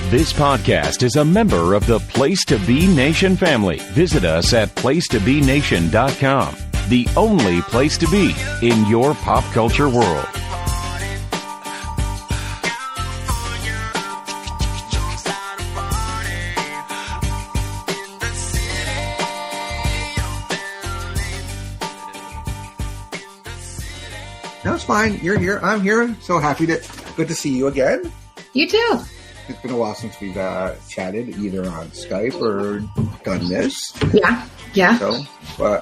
This podcast is a member of the Place to Be Nation family. Visit us at placetobenation.com, the only place to be in your pop culture world. No, it's fine. You're here. I'm here. So good to see you again. You too. It's been a while since we've chatted either on Skype or done this. Yeah. So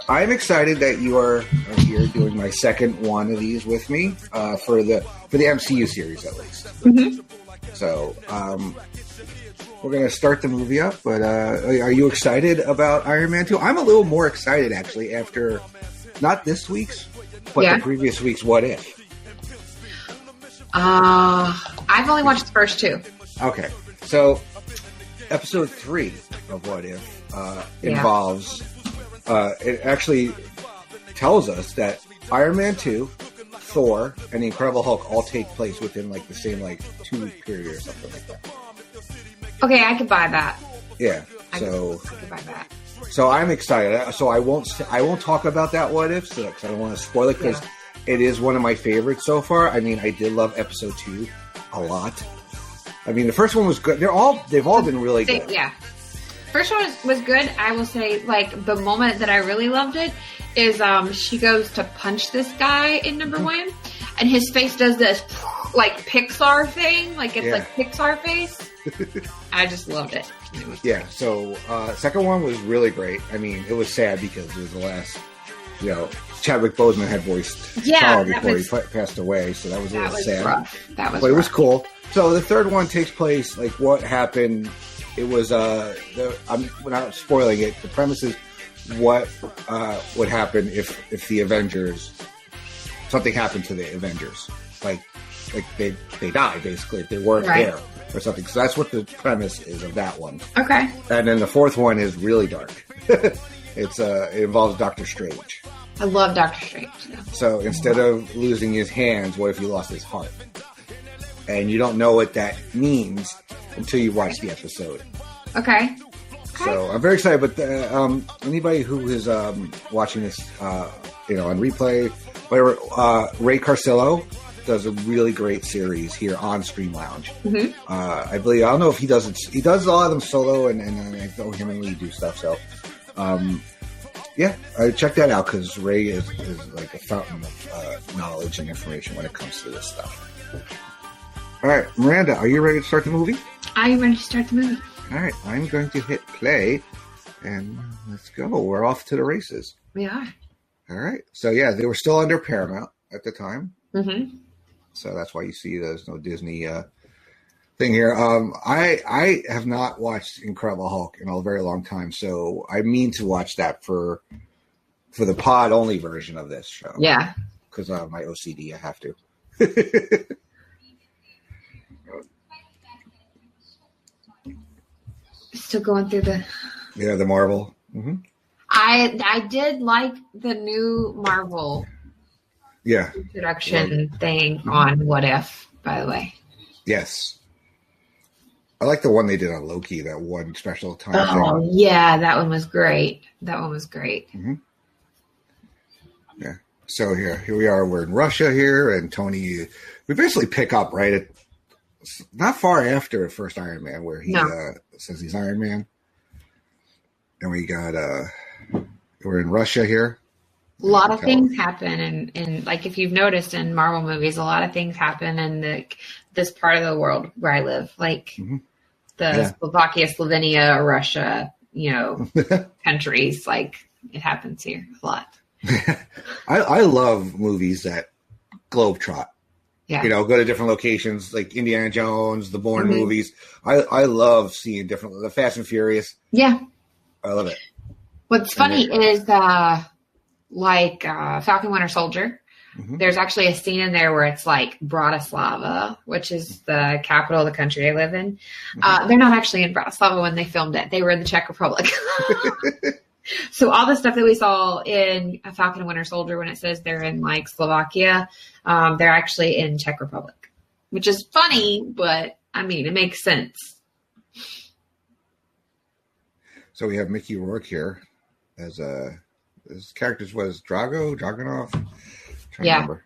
I'm excited that you are here doing my second one of these with me for the MCU series at least. Mm-hmm. So we're gonna start the movie up. But are you excited about Iron Man 2? I'm a little more excited actually after not this week's, but the previous week's What If. I've only watched the first two. Okay, so episode 3 of What If involves, it actually tells us that Iron Man 2, Thor, and the Incredible Hulk all take place within like the same 2-week period or something like that. Okay, I could buy that. Yeah, I could buy that. So I'm excited. So I won't talk about that What If because I don't want to spoil it because it is one of my favorites so far. I mean, I did love episode 2 a lot. I mean, the first one was good. They've all been really good. Yeah. First one was good. I will say, the moment that I really loved it is she goes to punch this guy in number 1, and his face does this, Pixar thing. It's Pixar face. I just loved it. Yeah, so second one was really great. I mean, it was sad because it was the last, Chadwick Boseman had voiced Charles before he passed away, so that was a little sad. Rough. That was But rough. It was cool. So the third one takes place, what happened, it was, I'm not spoiling it, the premise is what would happen if the Avengers, something happened to the Avengers. They die, basically, if they weren't there or something. So that's what the premise is of that one. Okay. And then the fourth one is really dark. It involves Doctor Strange. I love Doctor Strange. Yeah. So instead of losing his hands, what if he lost his heart? And you don't know what that means until you watch the episode. Okay. So I'm very excited. But anybody who is watching this, on replay, whatever, Ray Carcillo does a really great series here on Stream Lounge. Mm-hmm. I don't know if he does it. He does a lot of them solo, and I know him and Lee do stuff. So, check that out because Ray is like a fountain of knowledge and information when it comes to this stuff. All right, Miranda, are you ready to start the movie? I am ready to start the movie. All right, I'm going to hit play, and let's go. We're off to the races. We are. All right. So, they were still under Paramount at the time. Mm-hmm. So that's why you see there's no Disney thing here. I have not watched Incredible Hulk in a very long time, so I mean to watch that for the pod-only version of this show. Yeah. Because my OCD, I have to. Still going through the... Yeah, the Marvel. Mm-hmm. I did like the new Marvel introduction thing on What If, by the way. Yes. I like the one they did on Loki, that one special time thing. Yeah, that one was great. Mm-hmm. Yeah. So here we are. We're in Russia here, and Tony, we basically pick up right not far after the first Iron Man, where he says he's Iron Man. And we got, we're in Russia here. A lot of things happen, and if you've noticed in Marvel movies, a lot of things happen in this part of the world where I live, Slovakia, Slovenia, Russia, countries. It happens here a lot. I love movies that globetrot. Yeah. Go to different locations, like Indiana Jones, the Bourne movies. I love seeing the Fast and Furious. Yeah. I love it. What's funny is Falcon Winter Soldier. Mm-hmm. There's actually a scene in there where it's Bratislava, which is the capital of the country I live in. Mm-hmm. They're not actually in Bratislava when they filmed it. They were in the Czech Republic. So all the stuff that we saw in Falcon and Winter Soldier, when it says they're in Slovakia, they're actually in Czech Republic, which is funny, but I mean, it makes sense. So we have Mickey Rourke here as his character's was Dragunov. Trying to remember.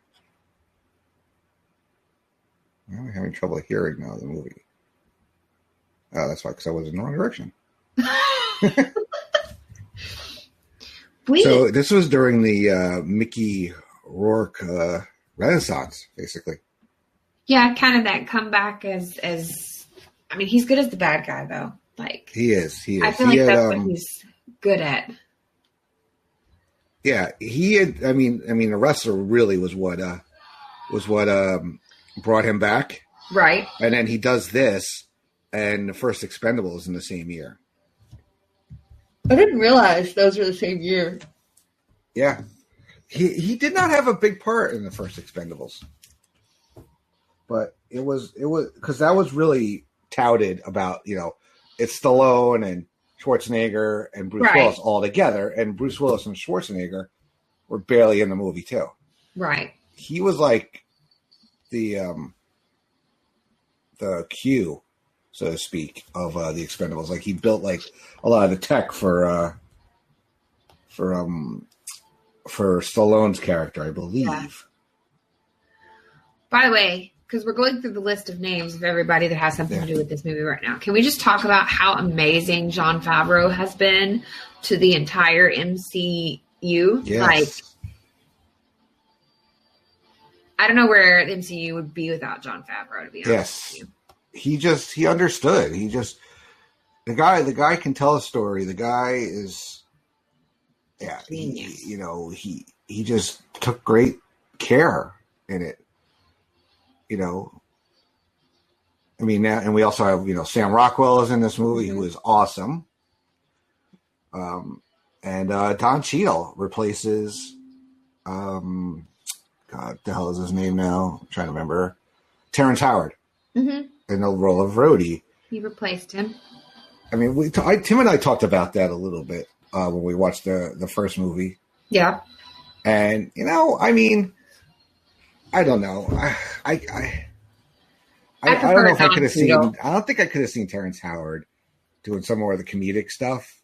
I'm having trouble hearing now the movie. Oh, that's why, because I was in the wrong direction. So this was during the Mickey Rourke Renaissance, basically. Yeah, kind of that comeback as I mean, he's good as the bad guy though. Like he is. I feel like that's what he's good at. Yeah, he had. I mean, the wrestler really was what brought him back, right? And then he does this, and the first Expendables in the same year. I didn't realize those were the same year. Yeah, he did not have a big part in the first Expendables, but it was because that was really touted about, it's Stallone and Schwarzenegger and Bruce Willis all together, and Bruce Willis and Schwarzenegger were barely in the movie too. Right. He was like the Q, so to speak, of the Expendables. Like he built like a lot of the tech for Stallone's character, I believe. Yeah. By the way, because we're going through the list of names of everybody that has something to do with this movie right now, can we just talk about how amazing Jon Favreau has been to the entire MCU? Yes. Like, I don't know where the MCU would be without Jon Favreau, to be honest with you. He understood. The guy can tell a story. The guy is, he just took great care in it. I mean, and we also have, Sam Rockwell is in this movie, who is awesome. And Don Cheadle replaces, God, the hell is his name now? I'm trying to remember. Terrence Howard in the role of Rhodey. He replaced him. I mean, Tim and I talked about that a little bit when we watched the first movie. Yeah. And, I mean, I don't know. I don't know if I could have seen. I don't think I could have seen Terrence Howard doing some more of the comedic stuff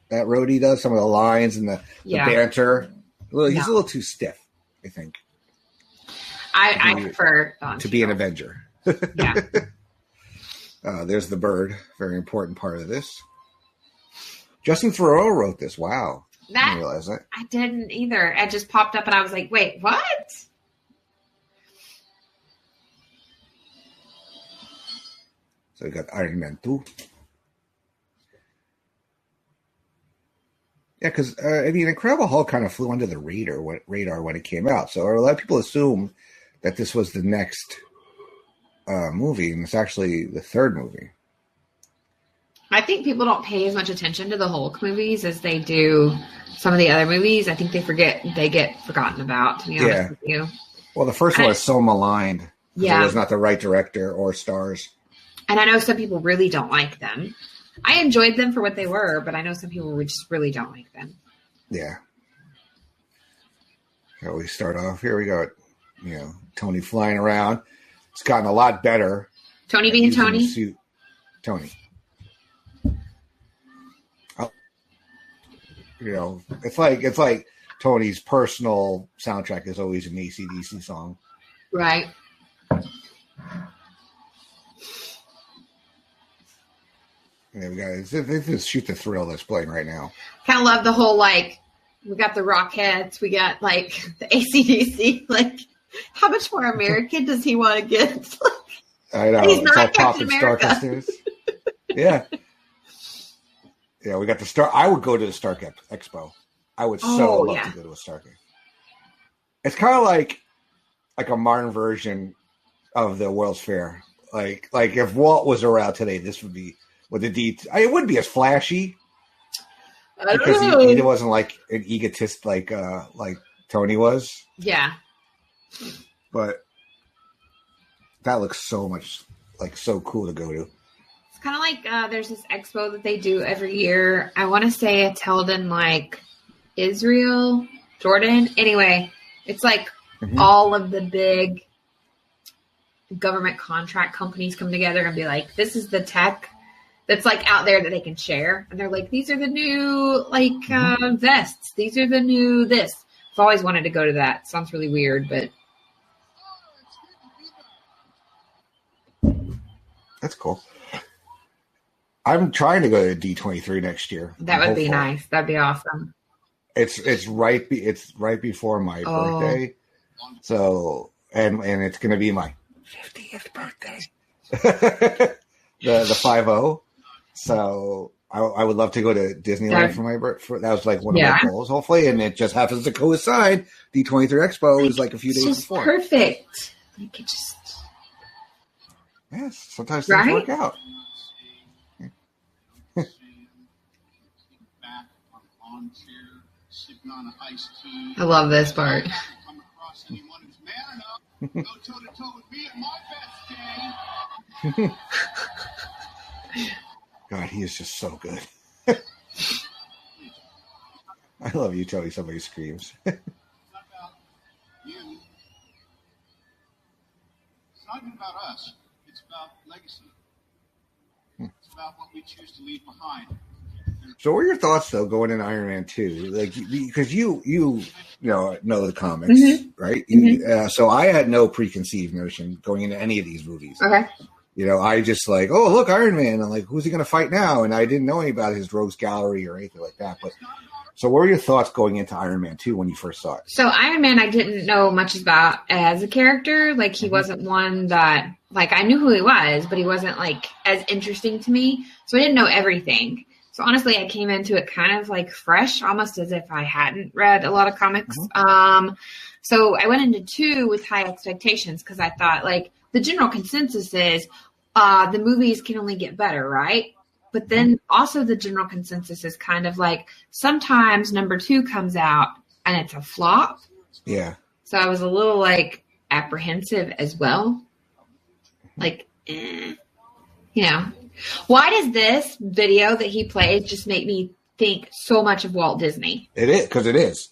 that Rhodey does. Some of the lines and the banter. Well, he's a little too stiff, I think. I prefer Don to be an Avenger. Yeah. There's the bird. Very important part of this. Justin Theroux wrote this. Wow. I didn't realize that. I didn't either. It just popped up and I was like, wait, what? So we got Iron Man 2. Yeah, because, Incredible Hulk kind of flew under the radar when it came out. So a lot of people assume that this was the next movie, and it's actually the third movie. I think people don't pay as much attention to the Hulk movies as they do some of the other movies. I think they get forgotten about, to be honest with you. Well, the first one was so maligned. Yeah. It was not the right director or stars. And I know some people really don't like them. I enjoyed them for what they were, but I know some people just really don't like them. Yeah. So we start off, here we go, Tony flying around. It's gotten a lot better. Tony being Tony? Tony. It's like Tony's personal soundtrack is always an AC/DC song. Right. Yeah, we got this Shoot the Thrill that's playing right now. Kind of love the whole, we got the Rockettes, we got, the AC/DC. How much more American does he want to get? I know. He's it's not all Captain pop and America. Stark upstairs. Yeah. Yeah, we got the Stark. I would go to the Stark Expo. I would love to go to a Stark Expo. It's kind of like a modern version of the World's Fair. Like if Walt was around today, this would be with the it wouldn't be as flashy because he wasn't like an egotist like Tony was. Yeah. But that looks so much so cool to go to. It's kind of like there's this expo that they do every year. I want to say it's held in Israel, Jordan. Anyway, it's all of the big government contract companies come together and be like, this is the tech that's like out there that they can share. And they're like, these are the new vests. These are the new this. I've always wanted to go to that. Sounds really weird, but that's cool. I'm trying to go to D23 next year. That would be nice. That'd be awesome. It's right before my birthday. So and it's going to be my 50th birthday. the 50. So I would love to go to Disneyland for my birthday. That was like one of my goals, hopefully, and it just happens to coincide. D23 Expo is like a few days before. Perfect. Like it just. Yes, sometimes things work out. I love this part. God, he is just so good. I love you telling somebody screams. It's not even about us. It's about legacy. It's about what we choose to leave behind. So what are your thoughts, though, going into Iron Man 2? Like, because you know the comics, right? So I had no preconceived notion going into any of these movies. Okay. I just like, oh, look, Iron Man. I'm like, who's he going to fight now? And I didn't know any about his rogues gallery or anything like that. But so what were your thoughts going into Iron Man 2 when you first saw it? So Iron Man, I didn't know much about as a character. Like, he wasn't one that, like, I knew who he was, but he wasn't, like, as interesting to me. So I didn't know everything. So honestly, I came into it kind of like fresh, almost as if I hadn't read a lot of comics. So I went into 2 with high expectations because I thought, like, the general consensus is the movies can only get better, right? But then also the general consensus is kind of like sometimes number 2 comes out and it's a flop. Yeah. So I was a little like apprehensive as well. Like, Why does this video that he plays just make me think so much of Walt Disney? It is, because it is.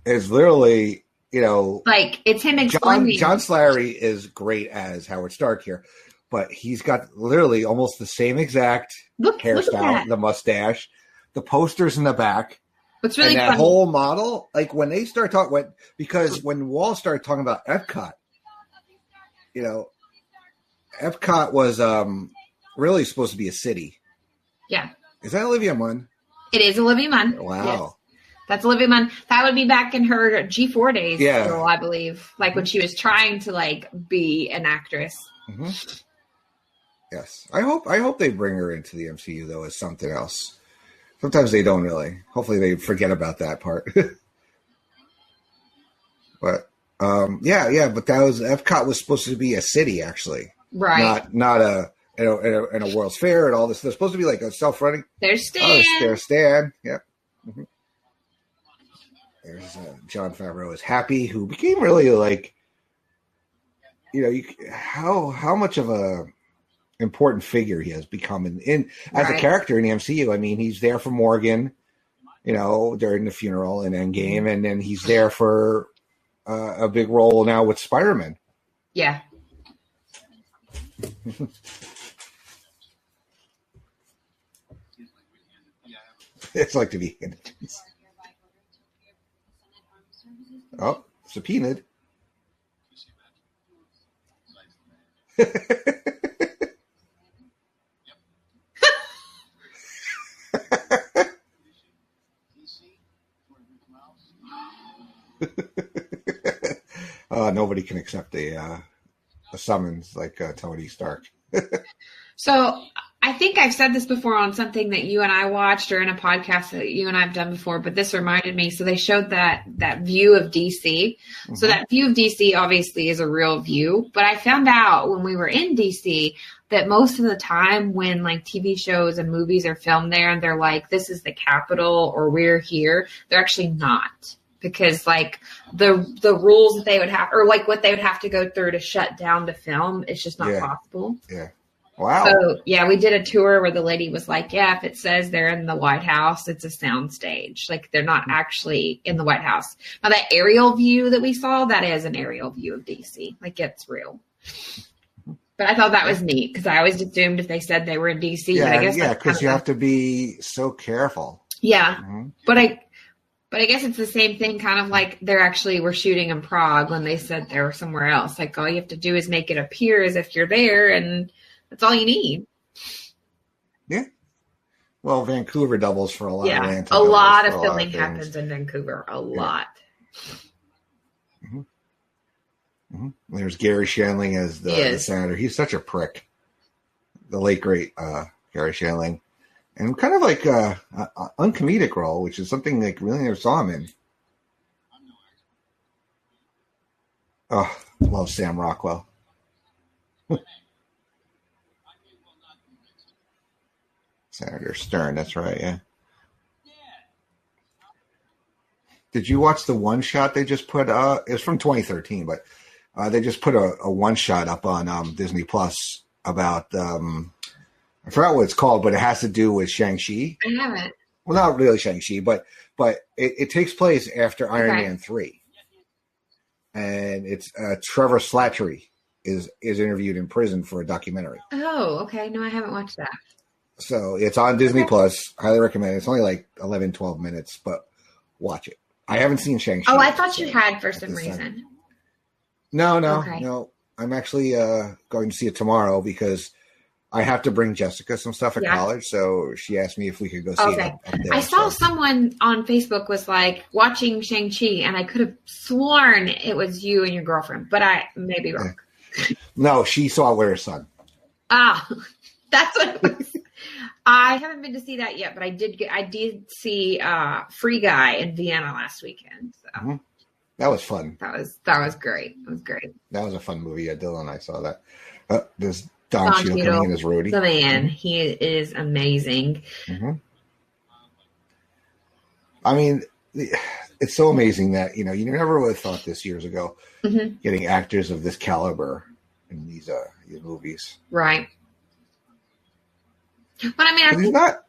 It's literally, like it's him explaining. John Slattery is great as Howard Stark here, but he's got literally almost the same exact hairstyle, the mustache, the posters in the back. What's really and that funny. whole model, like when they start talking, because when Walt started talking about Epcot, Epcot was really supposed to be a city. Yeah. Is that Olivia Munn? It is Olivia Munn. Wow. Yes. That's Olivia Munn. That would be back in her G4 days, still, I believe. Like when she was trying to like be an actress. Mm-hmm. Yes. I hope they bring her into the MCU though as something else. Sometimes they don't really. Hopefully they forget about that part. But but that was Epcot was supposed to be a city actually. Right. Not in a World's Fair and all this. They're supposed to be like a self-running. There's Stan. There's Stan. Yep. Mm-hmm. There's Jon Favreau is Happy, who became really like, how much of a important figure he has become in as a character in the MCU. I mean, he's there for Morgan, during the funeral in Endgame, and then he's there for a big role now with Spider-Man. Yeah. It's like to be handed. Oh, subpoenaed. Nobody can accept a summons like Tony Stark. So I think I've said this before on something that you and I watched or in a podcast that you and I have done before, but this reminded me. So they showed that view of DC. Mm-hmm. So that view of DC obviously is a real view, but I found out when we were in DC that most of the time when like TV shows and movies are filmed there and they're like, this is the capital or we're here, they're actually not. Because like the rules that they would have, or like what they would have to go through to shut down the film, it's just not possible. Yeah. Wow. So yeah, we did a tour where the lady was like, yeah, if it says they're in the White House, it's a sound stage. Like they're not actually in the White House. Now that aerial view that we saw, that is an aerial view of DC. Like it's real. But I thought that was neat because I always assumed if they said they were in DC, but I guess because you have to be so careful. Yeah, but I guess it's the same thing, kind of like we're shooting in Prague when they said they were somewhere else. Like all you have to do is make it appear as if you're there, and that's all you need. Yeah. Well, Vancouver doubles for a lot. Yeah, a lot of filming happens in Vancouver. A lot. There's Gary Shandling as the senator. He's such a prick. The late great Gary Shandling, and kind of like an uncomedic role, which is something like really never saw him in. Oh, love Sam Rockwell. Senator Stern, that's right, yeah. Did you watch the one shot they just put? It was from 2013, but they just put a one shot up on Disney Plus about I forgot what it's called, but it has to do with Shang-Chi. I haven't. Well, not really Shang-Chi, but it takes place after Iron Man 3, and it's Trevor Slattery is interviewed in prison for a documentary. Oh, okay. No, I haven't watched that. So it's on Disney Plus. Highly recommend it. It's only like 11, 12 minutes, but watch it. I haven't seen Shang-Chi. Oh, I thought you had for some reason. No. I'm actually going to see it tomorrow because I have to bring Jessica some stuff at college. So she asked me if we could go see it up there. I saw someone on Facebook was like watching Shang-Chi, and I could have sworn it was you and your girlfriend, but I may be wrong. No, she saw it with her son. Ah, that's what it was. I haven't been to see that yet, but I did see Free Guy in Vienna last weekend. So. That was fun. That was great. It was great. That was a fun movie. Yeah, Dylan and I saw that. There's Don Cheadle coming in as Rhodey. The man. He is amazing. I mean, it's so amazing that, you never would have thought this years ago, getting actors of this caliber in these movies. Right. But I mean, he's not.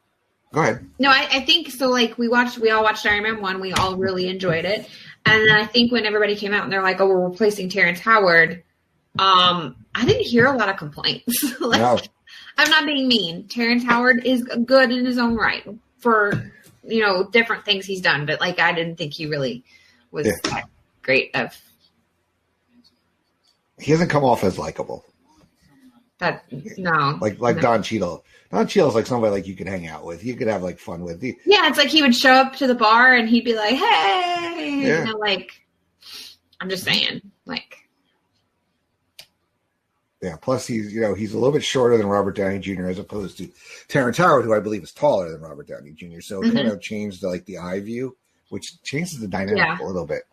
Go ahead. No, I think so. Like we all watched Iron Man 1. We all really enjoyed it. And then I think when everybody came out and they're like, "Oh, we're replacing Terrence Howard," I didn't hear a lot of complaints. No. I'm not being mean. Terrence Howard is good in his own right for different things he's done, but like I didn't think he really was that great. He hasn't come off as likable. Like Don Cheadle. Don Cheadle's like somebody like you could hang out with. You could have like fun with. Yeah, it's like he would show up to the bar and he'd be like, "Hey," I'm just saying, like. Yeah. Plus, he's a little bit shorter than Robert Downey Jr. as opposed to Terrence Howard, who I believe is taller than Robert Downey Jr. So it kind of changed the eye view, which changes the dynamic a little bit.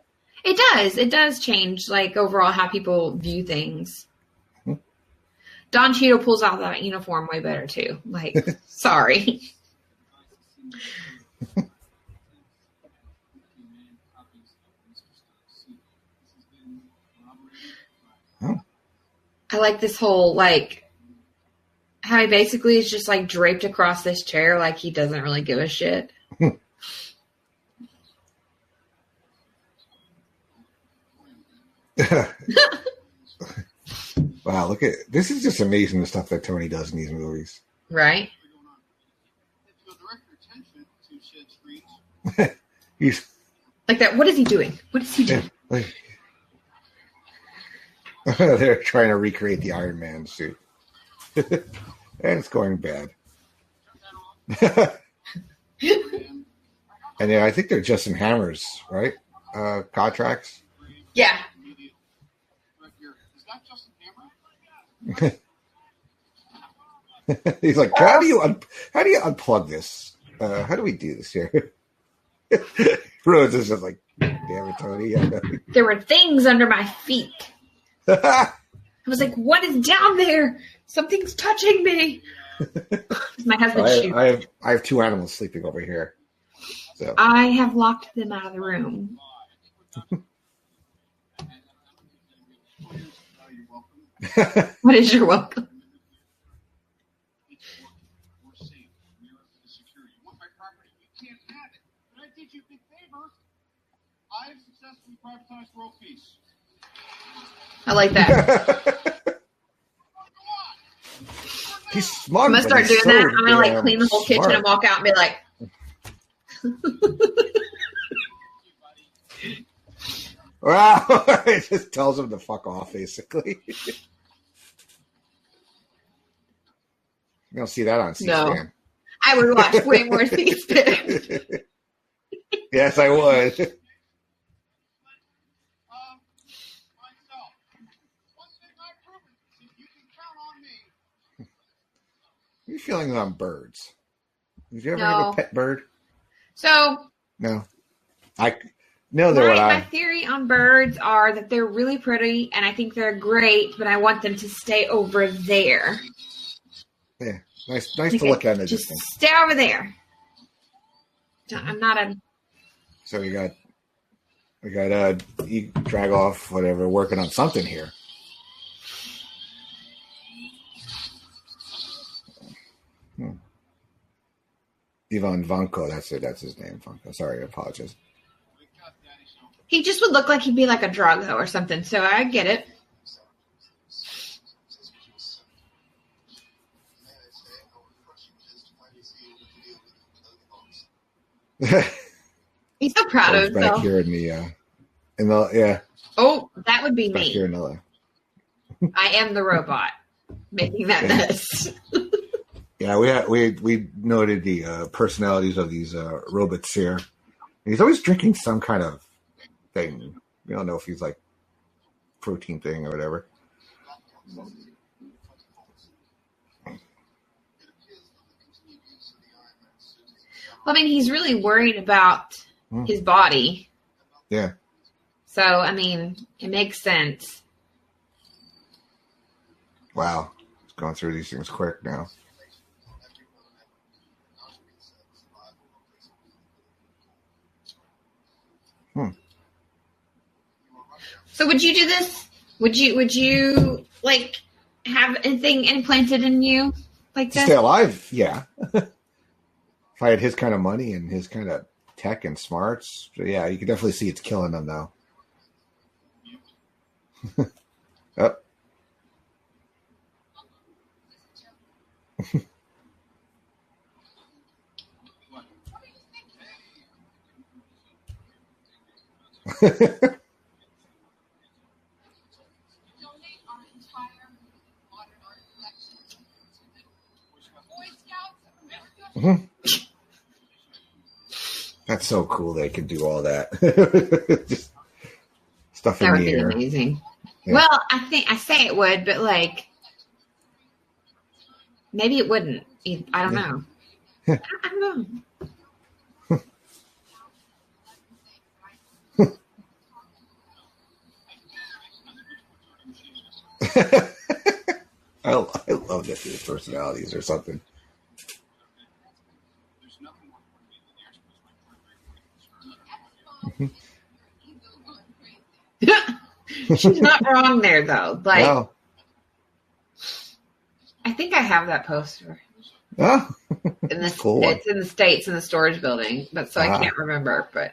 It does. It does change like overall how people view things. Don Cheadle pulls out that uniform way better too. Like, sorry. I like this whole how he basically is just like draped across this chair, like he doesn't really give a shit. Wow, look at this is just amazing the stuff that Tony does in these movies. Right. He's like that. What is he doing? What is he doing? They're trying to recreate the Iron Man suit. And it's going bad. And then I think they're Justin Hammer's, right? Contracts. Yeah. He's like, how do you unplug this? How do we do this here? Rose is just like, damn it, Tony. There were things under my feet. I was like, what is down there? Something's touching me. My husband. I have two animals sleeping over here. So I have locked them out of the room. What is your welcome? I like that. He's smug. I'm gonna start doing that. I'm gonna like clean the whole smart. kitchen and walk out and be like, wow. It just tells him to fuck off, basically. You don't see that on C-SPAN. no. I would watch way more C-SPAN. Yes, I would. Myself. One thing I've proven is you can count on me. What are you feeling on birds? Did you ever No. have a pet bird? So No. No, they're what my theory on birds are that they're really pretty and I think they're great, but I want them to stay over there. Yeah, nice to look at in a Just distance. stay over there. I'm not a. So we got you drag off whatever, working on something here. Ivan Vanko, that's it. That's his name, Vanko. Sorry, I apologize. He just would look like he'd be like a Drago or something. So I get it. He's so proud of back himself. here in the yeah. Oh, that would be Back me. here in the I am the robot making that mess. yeah. We noted the personalities of these robots here. He's always drinking some kind of thing. We don't know if he's like protein thing or whatever. Well, I mean, he's really worried about his body. Yeah. So, I mean, it makes sense. Wow. He's going through these things quick now. So would you do this? Would you like have anything implanted in you like To this? stay alive, yeah. If I had his kind of money and his kind of tech and smarts, yeah, you can definitely see it's killing them though. Oh. Donate our entire modern art collection to the Boy Scouts of America. That's so cool they can do all that. Just stuff That in would the be air. amazing. Yeah. Well, I say it would, but like maybe it wouldn't. I don't know. I don't know. I love that these personalities or something. She's not wrong there though. Like No. I think I have that poster. Oh. In the Cool one. It's in the States in the storage building, but so I can't remember. But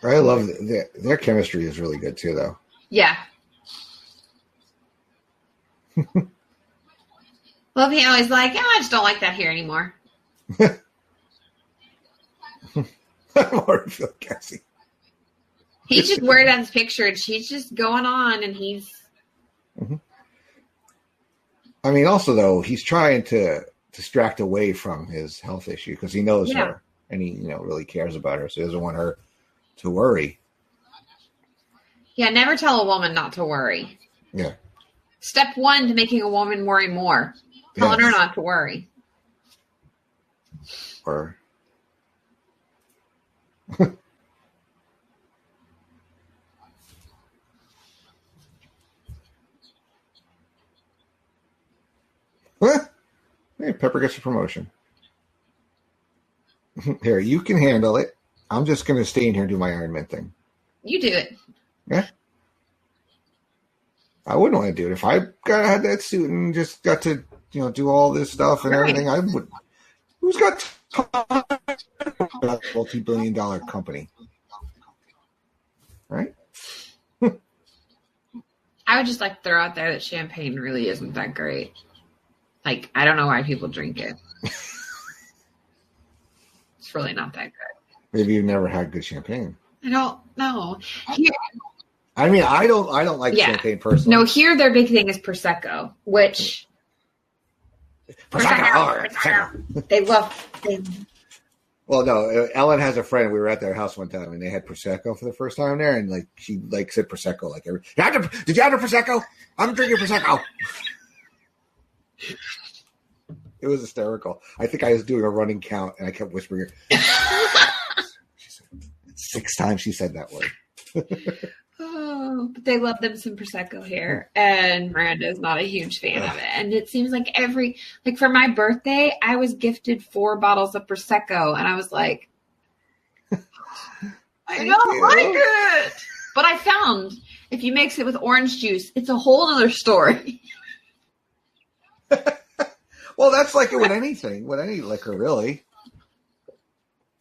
I love their chemistry is really good too, though. yeah. Well, he always like, I just don't like that here anymore. Or Phil Cassie. He's just worried about his picture, and she's just going on, and he's. I mean, also though, he's trying to distract away from his health issue because he knows her and he, really cares about her, so he doesn't want her to worry. Yeah, never tell a woman not to worry. Yeah. Step one to making a woman worry more: telling her not to worry. Or. Hey, Pepper gets a promotion. Here, you can handle it. I'm just going to stay in here and do my Iron Man thing. You do it. Yeah. I wouldn't want to do it. If I had that suit and just got to, do all this stuff and everything, I would. Who's got time for a multi-billion-dollar company? Right? I would just like to throw out there that champagne really isn't that great. Like, I don't know why people drink it. It's really not that good. Maybe you've never had good champagne. I don't know. I mean, I don't like champagne personally. No, here their big thing is prosecco, which prosecco. They love. Well, no, Ellen has a friend. We were at their house one time, and they had prosecco for the first time there, and like she like said prosecco like every. Did you have a prosecco? I'm drinking prosecco. It was hysterical. I think I was doing a running count, and I kept whispering it. She said 6 times she said that word. Oh, but they love them some prosecco here, and Miranda is not a huge fan of it. And it seems like for my birthday, I was gifted 4 bottles of prosecco, and I was like, I don't like it. But I found if you mix it with orange juice, it's a whole other story. Well, that's like it with anything, with any liquor, really.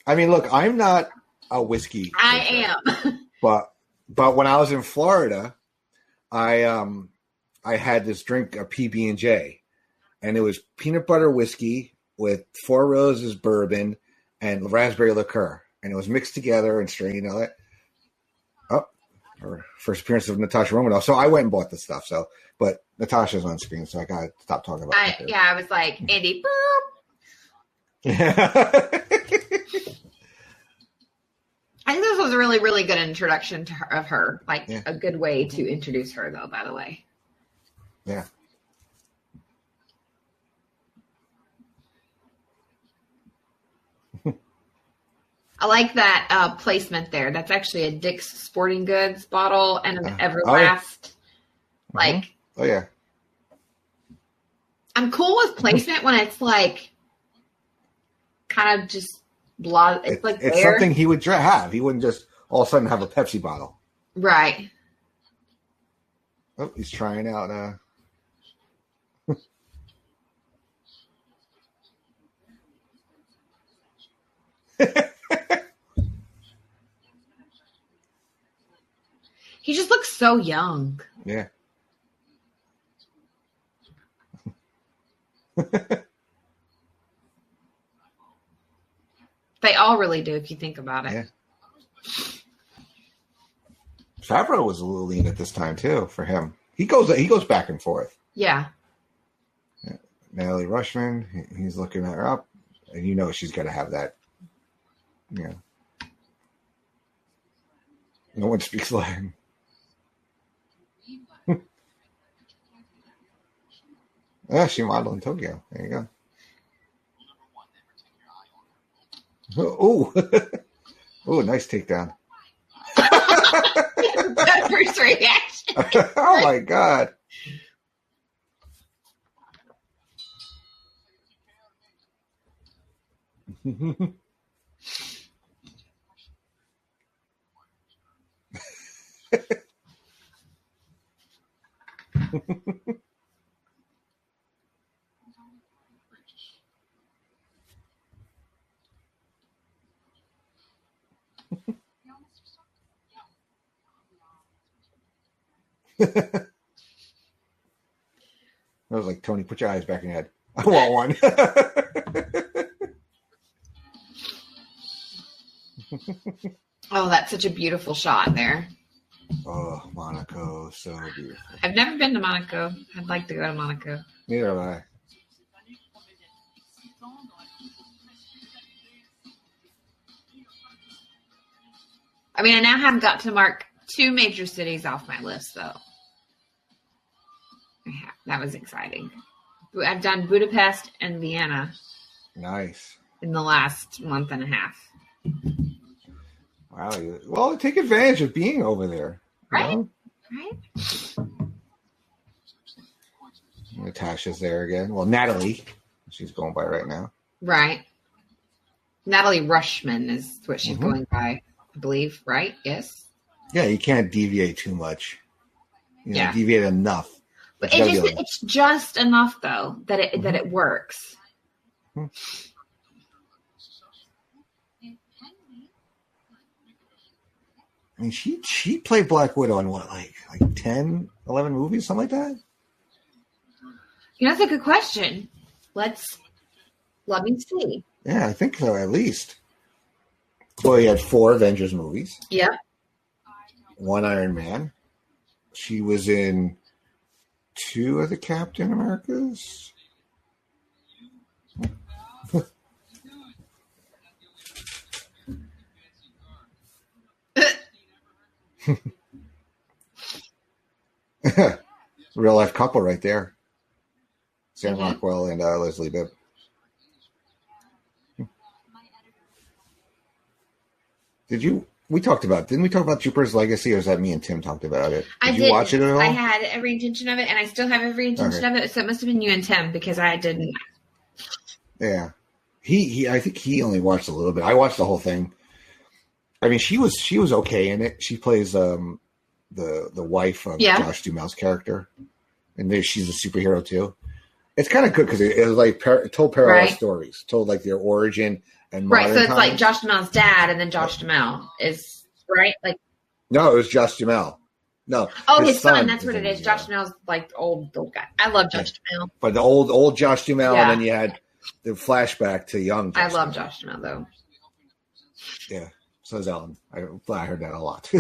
I mean, look, I'm not a whiskey. I am. But when I was in Florida, I had this drink, a PB&J, and it was peanut butter whiskey with 4 Roses bourbon and raspberry liqueur, and it was mixed together and strained all that. Oh, her first appearance of Natasha Romanoff. So I went and bought the stuff. But Natasha's on screen, so I gotta stop talking about it. Yeah, I was like, Andy, boop. I think this was a really, really good introduction to her. Like a good way to introduce her, though. By the way. Yeah. I like that placement there. That's actually a Dick's Sporting Goods bottle and an Everlast. Like. Oh yeah. I'm cool with placement when it's like kind of just. It's something he would have. He wouldn't just all of a sudden have a Pepsi bottle. Right. Oh, he's trying out. He just looks so young. Yeah. They all really do, if you think about it. Yeah. Favreau was a little lean at this time too for him. He goes back and forth. Yeah. Natalie Rushman, he's looking at her up, and you know she's got to have that. Yeah. No one speaks Latin. Yeah, she modeled in Tokyo. There you go. Oh, oh, nice takedown. That first reaction. Oh my God. I was like, Tony, put your eyes back in your head. I want one. Oh, that's such a beautiful shot there. Oh, Monaco, so beautiful. I've never been to Monaco. I'd like to go to Monaco. Neither have I. I mean, I now have got to mark 2 major cities off my list, though. That was exciting. I've done Budapest and Vienna. Nice. In the last month and a half. Wow. Well, take advantage of being over there. Right? Know? Right? Natasha's there again. Well, Natalie. She's going by right now. Right. Natalie Rushman is what she's going by, I believe. Right? Yes? Yeah, you can't deviate too much. You know, deviate enough. But it's just enough, though, that it works. Mm-hmm. mean, she played Black Widow in what, like 10, 11 movies, something like that? That's a good question. Let me see. Yeah, I think so, at least. Well, he had 4 Avengers movies. Yep. 1 Iron Man. She was in 2 of the Captain Americas. Real life couple right there. Sam Rockwell and Leslie Bibb. Didn't we talk about Jupiter's Legacy, or is that me and Tim talked about it? Did you watch it at all? I had every intention of it, and I still have every intention of it, so it must have been you and Tim, because I didn't. Yeah. I think he only watched a little bit. I watched the whole thing. I mean, she was okay in it. She plays the wife of Josh Duhamel's character, and she's a superhero too. It's kind of good because it was like told parallel stories, told like their origin and modern so it's times. like Josh Duhamel's dad, and then Josh Duhamel is right. Like no, it was Josh Duhamel. No, his son. That's what it is. Josh Duhamel's like the old guy. I love Josh Duhamel. But the old Josh Duhamel, and then you had the flashback to young. I love Josh Duhamel though. Yeah, so is Ellen. I heard that a lot.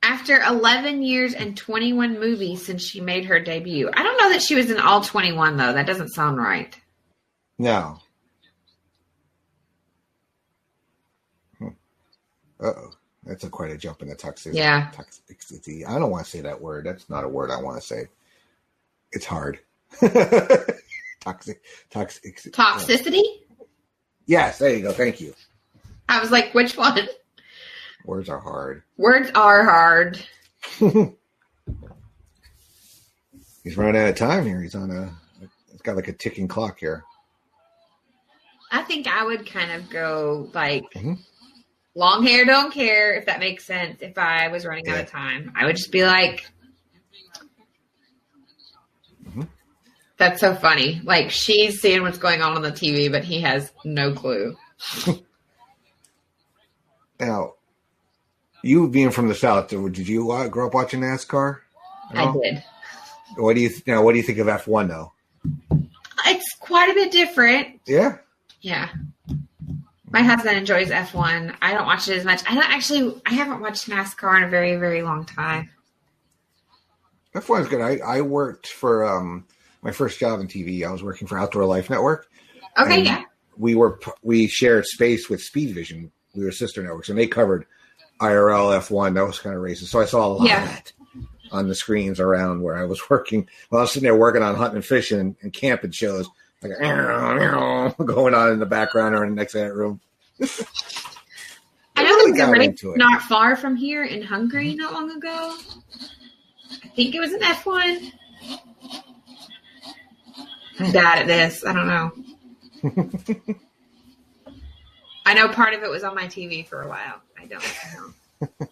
After 11 years and 21 movies since she made her debut. I don't know that she was in all 21, though. That doesn't sound right. No. Uh-oh. That's quite a jump in the toxicity. Yeah. Toxicity. I don't want to say that word. That's not a word I want to say. It's hard. Toxicity? Yes, there you go. Thank you. I was like, which one? Words are hard. Words are hard. He's running out of time here. It's got like a ticking clock here. I think I would kind of go like long hair, don't care, if that makes sense. If I was running out of time, I would just be like, that's so funny. Like she's seeing what's going on the TV, but he has no clue. Now, you being from the South, did you grow up watching NASCAR? I did. What do you think of F1 though? It's quite a bit different. Yeah. Yeah. My husband enjoys F1. I don't watch it as much. I haven't watched NASCAR in a very, very long time. F1 is good. I worked for my first job in TV. I was working for Outdoor Life Network. Okay, yeah. We shared space with Speed Vision. We were sister networks, and they covered IRL, F1, those kind of races. So I saw a lot of that on the screens around where I was working. While I was sitting there working on hunting and fishing and camping shows, like going on in the background or in the next room. I know there was a race not far from here in Hungary not long ago. I think it was an F1. I'm bad at this. I don't know. I know part of it was on my TV for a while. I don't know.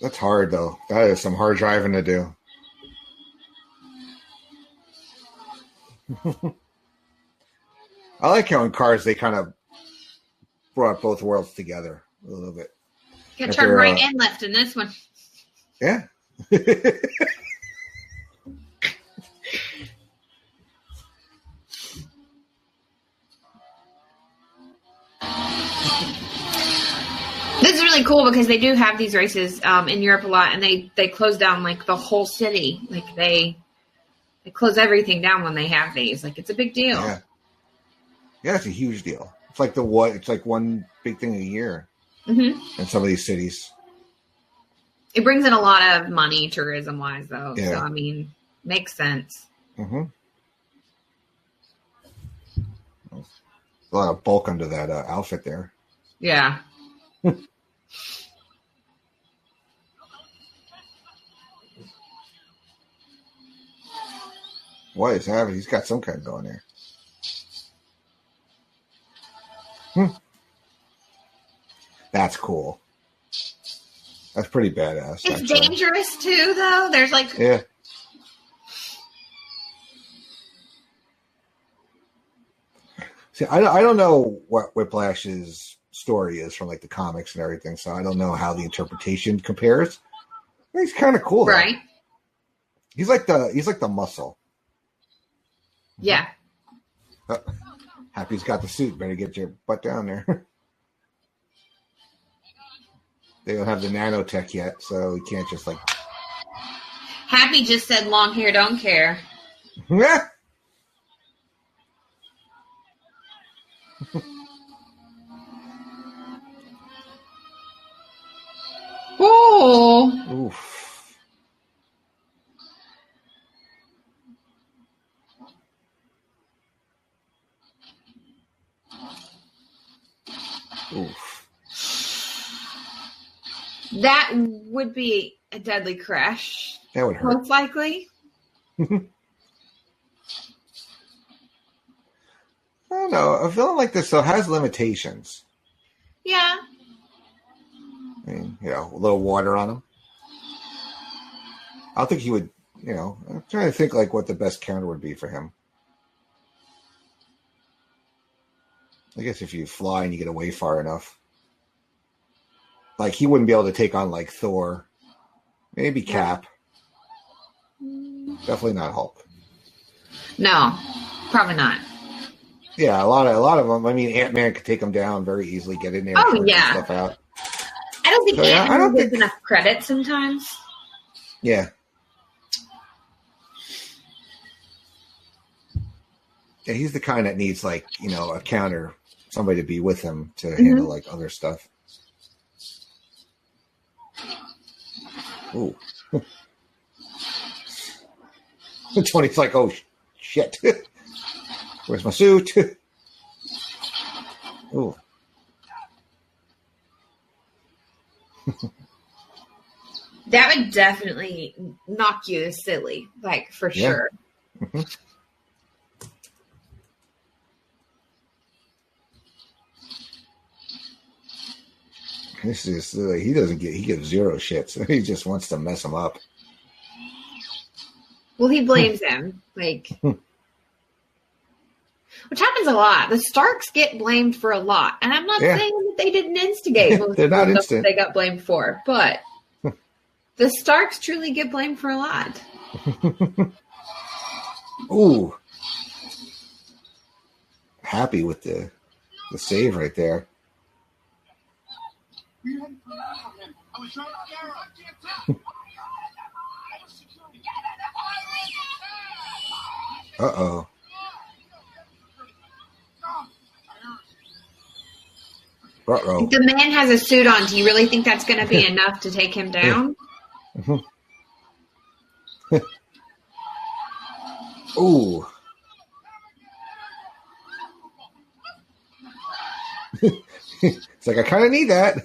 That's hard, though. That is some hard driving to do. I like how in cars they kind of brought both worlds together a little bit. You can turn right and left in this one. Yeah. This is really cool because they do have these races in Europe a lot, and they close down like the whole city. Like they close everything down when they have these. Like it's a big deal. Yeah, it's a huge deal. It's like it's like one big thing a year in some of these cities. It brings in a lot of money tourism wise, though. Yeah. So I mean, makes sense. Mm-hmm. A lot of bulk under that outfit there. Yeah. What is happening? He's got some kind going there. That's cool. That's pretty badass. It's dangerous too, though. There's like See, I don't know what Whiplash's story is from like the comics and everything, so I don't know how the interpretation compares. He's kind of cool, though. Right? He's like the muscle. Yeah. Happy's got the suit. Better get your butt down there. They don't have the nanotech yet, so you can't just like. Happy just said long hair don't care. Oh. Oof. Oof. That would be a deadly crash. That would hurt. Most likely. I don't know. A villain like this, though, has limitations. Yeah. I mean, a little water on him. I don't think he would, I'm trying to think like what the best counter would be for him. I guess if you fly and you get away far enough. Like, he wouldn't be able to take on, like, Thor. Maybe Cap. Definitely not Hulk. No, probably not. Yeah, a lot of them. I mean, Ant-Man could take them down very easily, get in there and Oh, yeah. stuff out. I don't think So, yeah, Ant-Man gets enough credit sometimes. Yeah. Yeah, he's the kind that needs, like, a counter, somebody to be with him to handle, like, other stuff. Ooh. Tony's like, oh, shit. Where's my suit? Ooh. That would definitely knock you silly, like, for sure. Mm-hmm. This is he gives zero shits. He just wants to mess him up. Well, he blames him, like, which happens a lot. The Starks get blamed for a lot, and I'm not saying that they didn't instigate most They're of the not stuff instant. that they got blamed for, but the Starks truly get blamed for a lot. Ooh. Happy with the save right there. Uh-oh. Uh-oh. If the man has a suit on, do you really think that's going to be enough to take him down? Ooh. It's like, I kind of need that.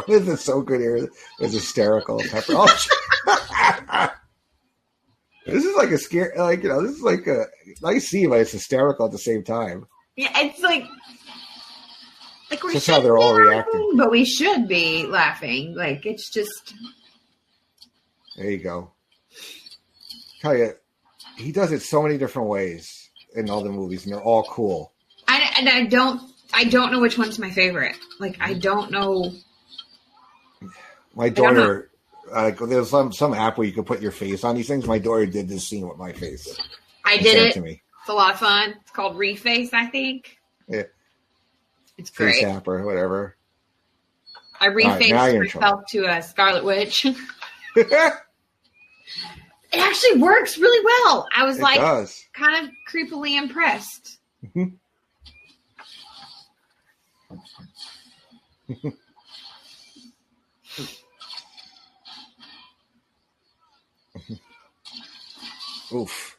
This is so good here. It's hysterical. Pepper. Oh, this is like a scare. Like, this is like a nice scene, but it's hysterical at the same time. Yeah, it's like we're That's how they're all reacting. but we should be laughing. Like, it's just. There you go. Tell you, he does it so many different ways in all the movies, and they're all cool. I don't know which one's my favorite. Like, I don't know. My daughter, there's some app where you can put your face on these things. My daughter did this scene with my face. I did it. To me. It's a lot of fun. It's called Reface, I think. Yeah. It's great. Face app or whatever. I refaced myself to a Scarlet Witch. It actually works really well. I was kind of creepily impressed. Oof.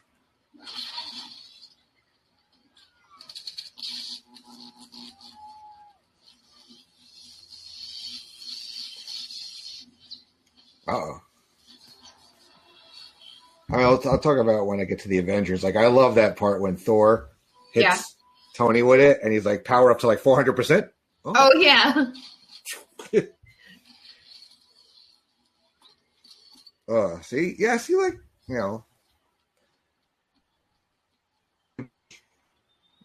Uh-oh. I mean, I'll talk about when I get to the Avengers. Like, I love that part when Thor hits Tony with it, and he's like, power up to like 400%. Oh yeah. See, like,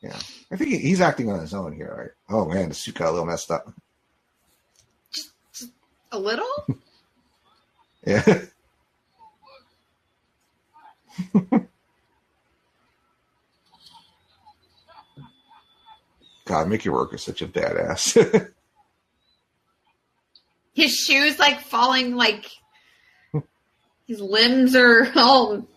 Yeah. I think he's acting on his own here, right? Oh, man, the suit got a little messed up. Just a little? Yeah. God, Mickey Rourke is such a badass. His shoes like falling, like his limbs are all.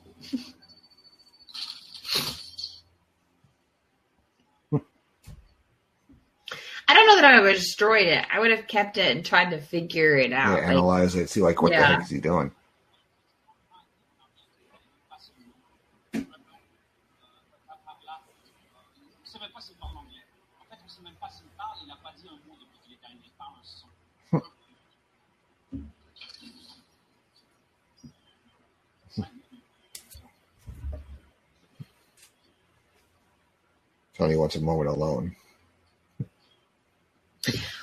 I don't know that I would have destroyed it. I would have kept it and tried to figure it out. Yeah, analyze it, see like what the heck is he doing? Tony wants a moment alone.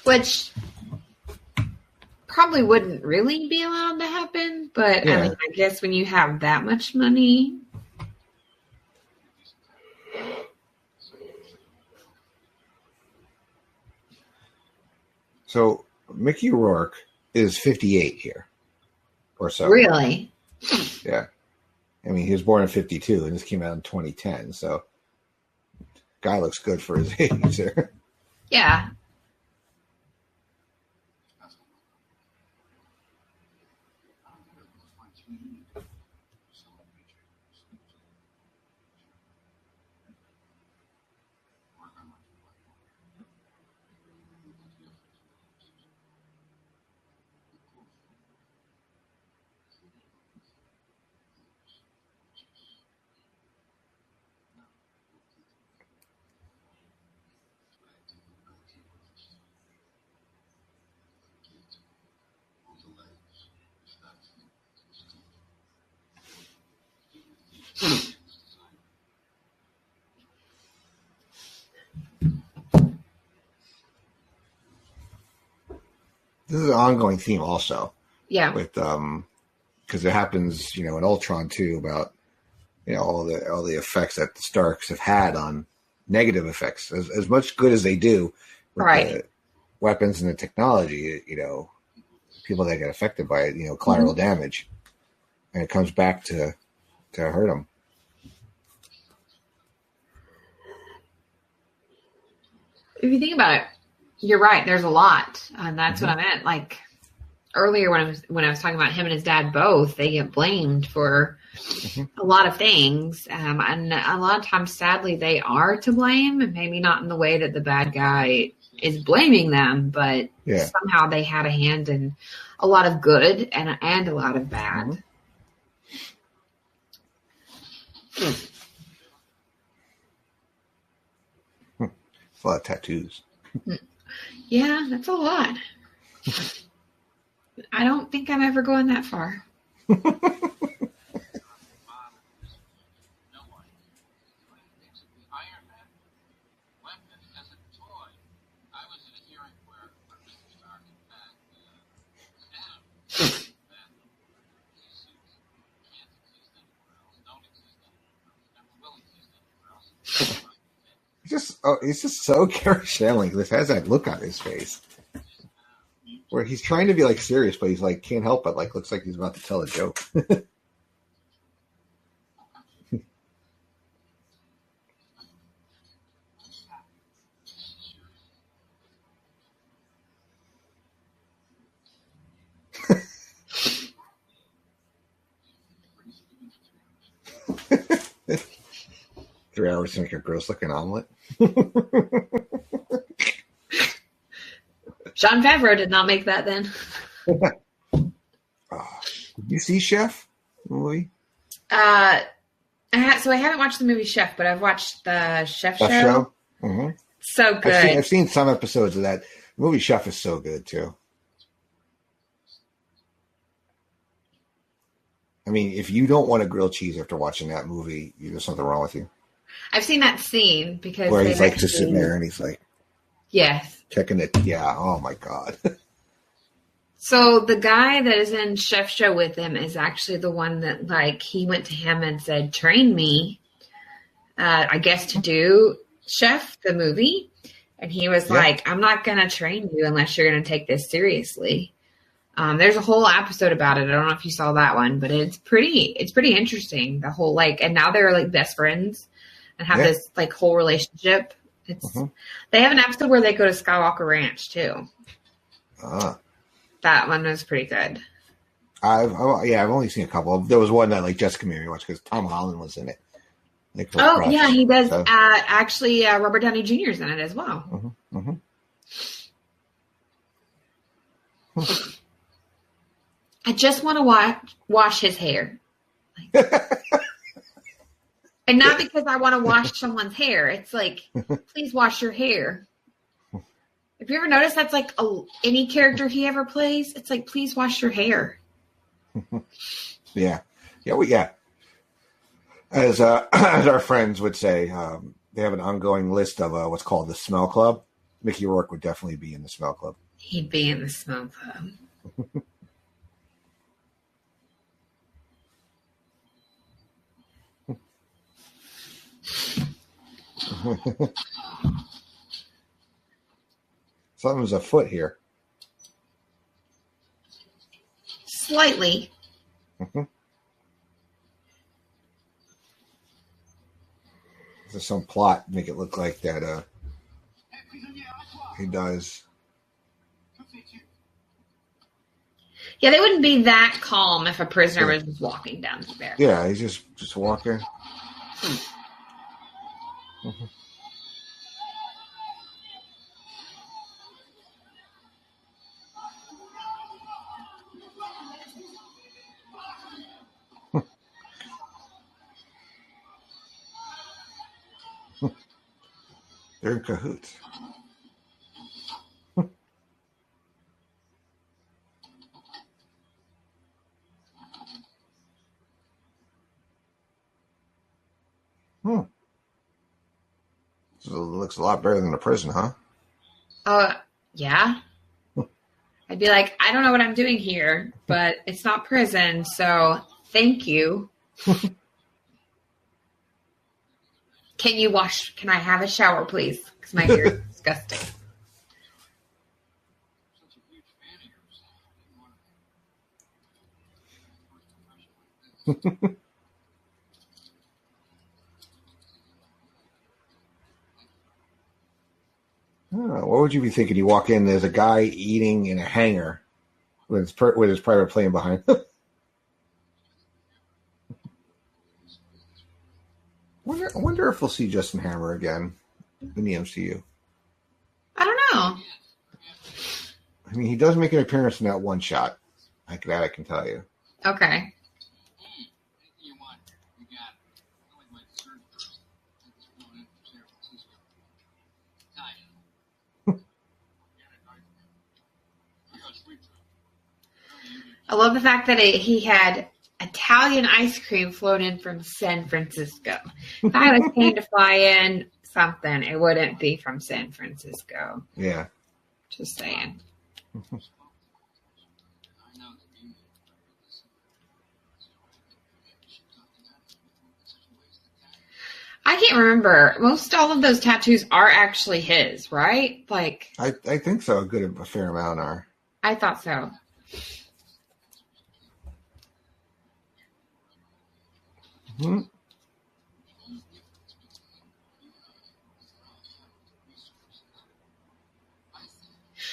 Which probably wouldn't really be allowed to happen, but Yeah. I mean, I guess when you have that much money. So Mickey Rourke is 58 here, or so. Really? Yeah. I mean, he was born in 52, and this came out in 2010, so guy looks good for his age there. Yeah. This is an ongoing theme also. Yeah. With because it happens, in Ultron too, about all the effects that the Starks have had on negative effects. As much good as they do with the weapons and the technology, people that get affected by it, collateral damage, and it comes back to hurt them. If you think about it, you're right. There's a lot, and that's what I meant. Like earlier when I was talking about him and his dad both, they get blamed for a lot of things, and a lot of times, sadly, they are to blame, and maybe not in the way that the bad guy is blaming them, but somehow they had a hand in a lot of good and a lot of bad. A lot of tattoos. Yeah, that's a lot. I don't think I'm ever going that far. He's just so Carol This has that look on his face where he's trying to be like serious, but he's like can't help but like looks like he's about to tell a joke. Three hours to make a gross looking omelet. Jon Favreau did not make that then. Did you see Chef movie? So I haven't watched the movie Chef, but I've watched the Chef show. Mm-hmm. So good. I've seen some episodes of that. The movie Chef is so good too. I mean, if you don't want a grilled cheese after watching that movie, there's something wrong with you. I've seen that scene because where he's like just sitting there and he's like, yes, checking it. Yeah. Oh my God. So the guy that is in Chef Show with him is actually the one that like he went to him and said, "Train me." I guess to do Chef, the movie, and he was like, I'm not going to train you unless you're going to take this seriously. There's a whole episode about it. I don't know if you saw that one, but it's pretty interesting. The whole and now they're like best friends and have this like whole relationship. They have an episode where they go to Skywalker Ranch too. That one was pretty good. I've only seen a couple. There was one that like Jessica made me watch because Tom Holland was in it. Like, yeah, he does. So. Actually, Robert Downey Jr. is in it as well. I just want to wash his hair. And not because I want to wash someone's hair. It's like, please wash your hair. If you ever notice, that's like any character he ever plays. It's like, please wash your hair. Yeah. As our friends would say, they have an ongoing list of what's called the Smell Club. Mickey Rourke would definitely be in the Smell Club. He'd be in the Smell Club. Something's afoot here. Slightly. There's some plot make it look like that he does. Yeah, they wouldn't be that calm if a prisoner was just walking down the barrel. Yeah, he's just walking. They're in cahoots. So it looks a lot better than the prison, huh? Yeah. I'd be like, I don't know what I'm doing here, but it's not prison, so thank you. Can I have a shower, please? Because my hair is disgusting. What would you be thinking? You walk in, there's a guy eating in a hangar with his private plane behind him. I wonder if we'll see Justin Hammer again in the MCU. I don't know. I mean, he does make an appearance in that one shot. I can tell you. Okay. I love the fact that he had Italian ice cream flown in from San Francisco. If I was paying to fly in something, it wouldn't be from San Francisco. Yeah. Just saying. I can't remember. Most all of those tattoos are actually his, right? Like I think so. A fair amount are. I thought so. Mm-hmm.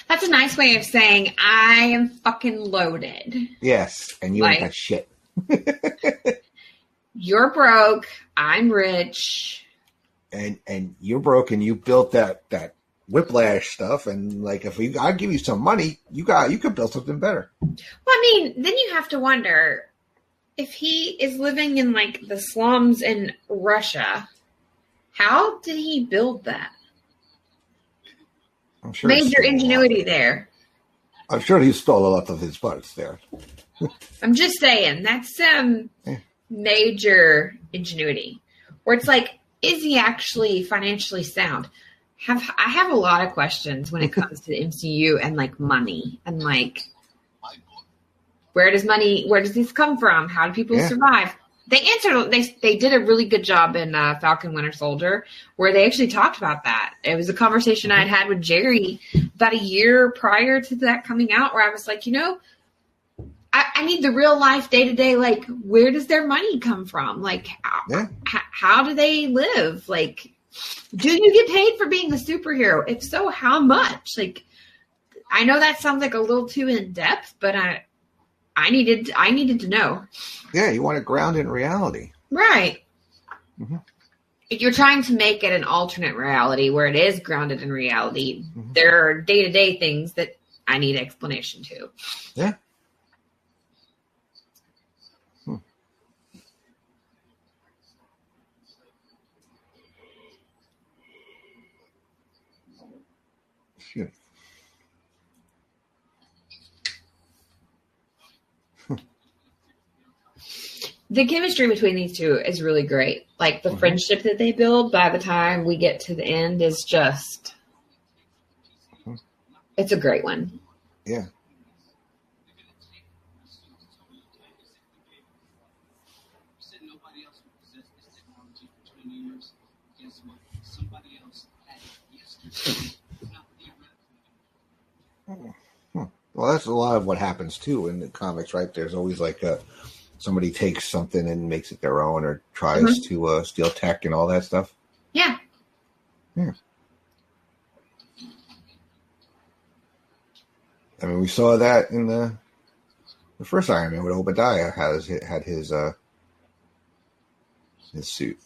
That's a nice way of saying I am fucking loaded. Yes, and you ain't got shit. You're broke. I'm rich. And you're broke, and you built that Whiplash stuff, and like I give you some money, you could build something better. Well, I mean, then you have to wonder if he is living in like the slums in Russia. How did he build that? I'm sure major ingenuity there. I'm sure he stole a lot of his parts there. I'm just saying that's major ingenuity. Where it's like, is he actually financially sound? I have a lot of questions when it comes to the MCU and like money and like where does this come from? How do people survive? They answered. They did a really good job in Falcon Winter Soldier, where they actually talked about that. It was a conversation I'd had with Jerry about a year prior to that coming out, where I was like, I need the real life, day to day. Like, where does their money come from? Like, how do they live? Like, do you get paid for being a superhero? If so, how much? Like, I know that sounds like a little too in depth, but I needed to know. Yeah, you want it grounded in reality. Right. Mm-hmm. If you're trying to make it an alternate reality where it is grounded in reality, there are day-to-day things that I need explanation to. Yeah. Excuse me. The chemistry between these two is really great. Like, the friendship that they build by the time we get to the end is just, it's a great one. Yeah. Well, that's a lot of what happens too in the comics, right? There's always like somebody takes something and makes it their own, or tries to steal tech and all that stuff. Yeah. Yeah. I mean, we saw that in the first Iron Man, when Obadiah had his suit.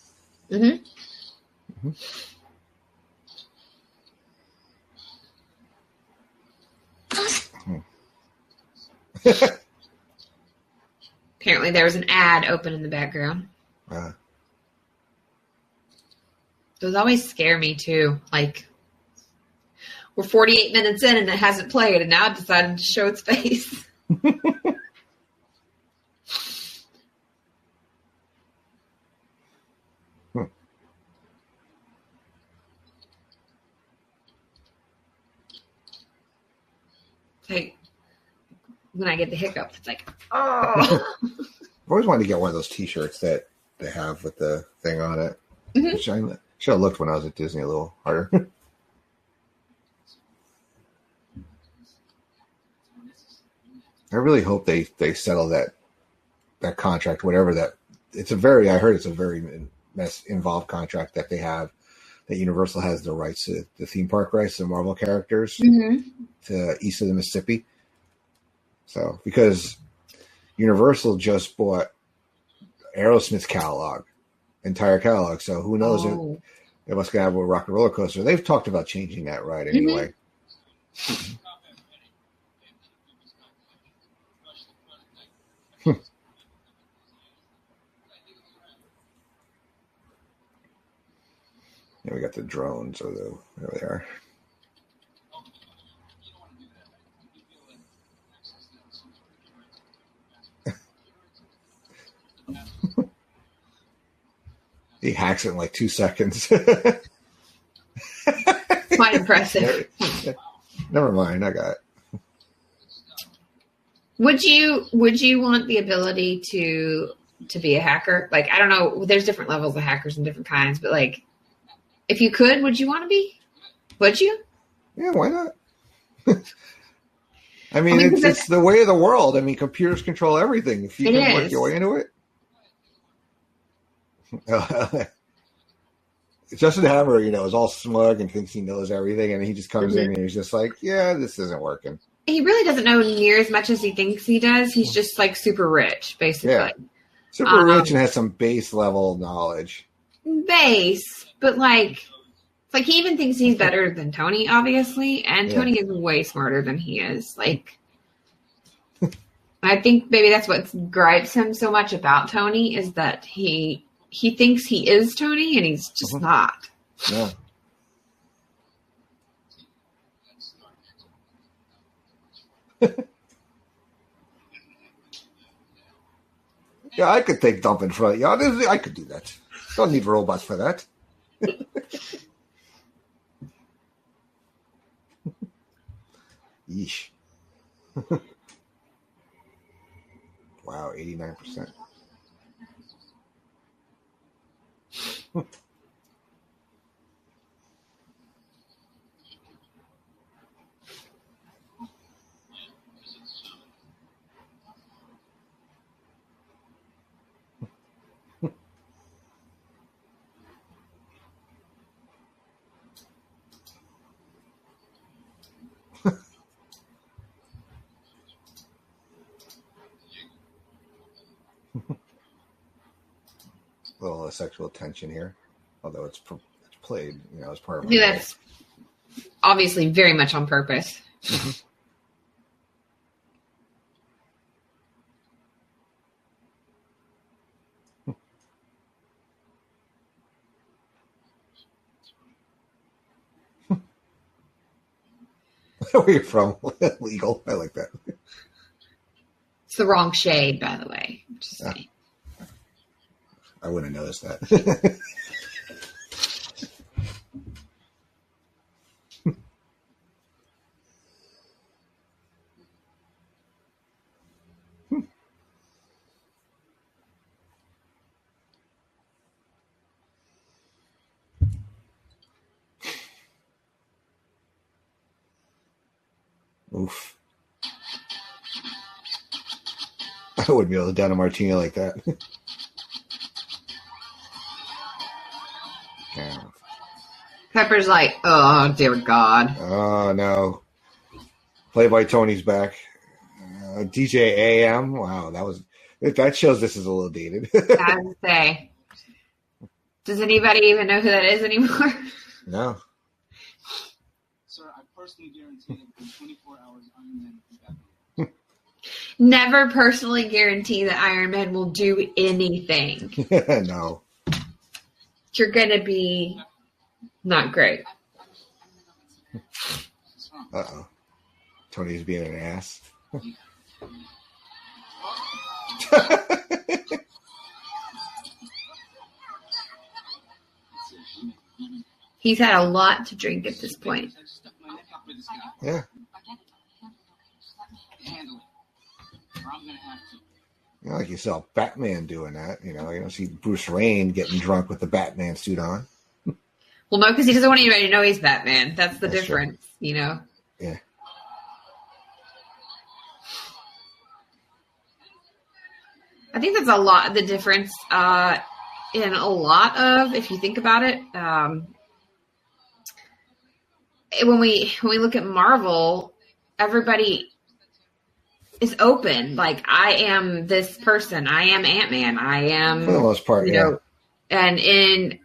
Apparently there was an ad open in the background. Those always scare me too. Like, we're 48 minutes in and it hasn't played, and now it decided to show its face. Like, when I get the hiccup, it's like, oh. I've always wanted to get one of those T-shirts that they have with the thing on it. Which I should have looked when I was at Disney a little harder. I really hope they settle that contract, whatever that. I heard it's a very involved contract that they have. That Universal has the rights to the theme park rights to Marvel characters to east of the Mississippi. So, because Universal just bought Aerosmith's entire catalog. So who knows if what's going to happen with Rock and Roller Coaster. They've talked about changing that ride anyway. Yeah, we got the drones, or there they are. He hacks it in like 2 seconds. Quite impressive. Never mind, I got it. Would you want the ability to be a hacker? Like, I don't know, there's different levels of hackers and different kinds, but like, if you could, would you want to be? Would you? Yeah, why not? I mean, it's the way of the world. I mean, computers control everything. If you can work your way into it. Justin Hammer, is all smug and thinks he knows everything, and he just comes in and he's just like, yeah, this isn't working. He really doesn't know near as much as he thinks he does. He's just like super rich, basically. Yeah. Super rich and has some base level knowledge. But like he even thinks he's better than Tony, obviously, and Tony is way smarter than he is. Like, I think maybe that's what gripes him so much about Tony, is that he thinks he is Tony, and he's just not. Yeah. Yeah, I could take dump in front. Yeah, I could do that. Don't need robots for that. Yeesh. Wow, 89%. A little sexual tension here, although it's played, as part of. I think that's obviously very much on purpose. Where you're from? Legal. I like that. It's the wrong shade, by the way. Just saying. I wouldn't have noticed that. Oof. I wouldn't be able to down a martini like that. Yeah. Pepper's like, oh, dear God. Oh, no. Playboy Tony's back. DJ AM. Wow, that shows this is a little dated. I would say. Does anybody even know who that is anymore? No. Sir, I personally guarantee that in 24 hours, Iron Man will be back. Never personally guarantee that Iron Man will do anything. No. You're going to be not great. Uh-oh. Tony's being an ass. He's had a lot to drink at this point. I stuck my neck out for this guy. Yeah. Handle it. Or I'm going to have to. Like you saw Batman doing that. You don't see Bruce Wayne getting drunk with the Batman suit on. Well, no, because he doesn't want anybody to know he's Batman. That's the difference, Yeah. I think that's a lot the difference in a lot of, if you think about it. When we look at Marvel, everybody is open. Like, I am this person. I am Ant-Man. I am, for the most part, and in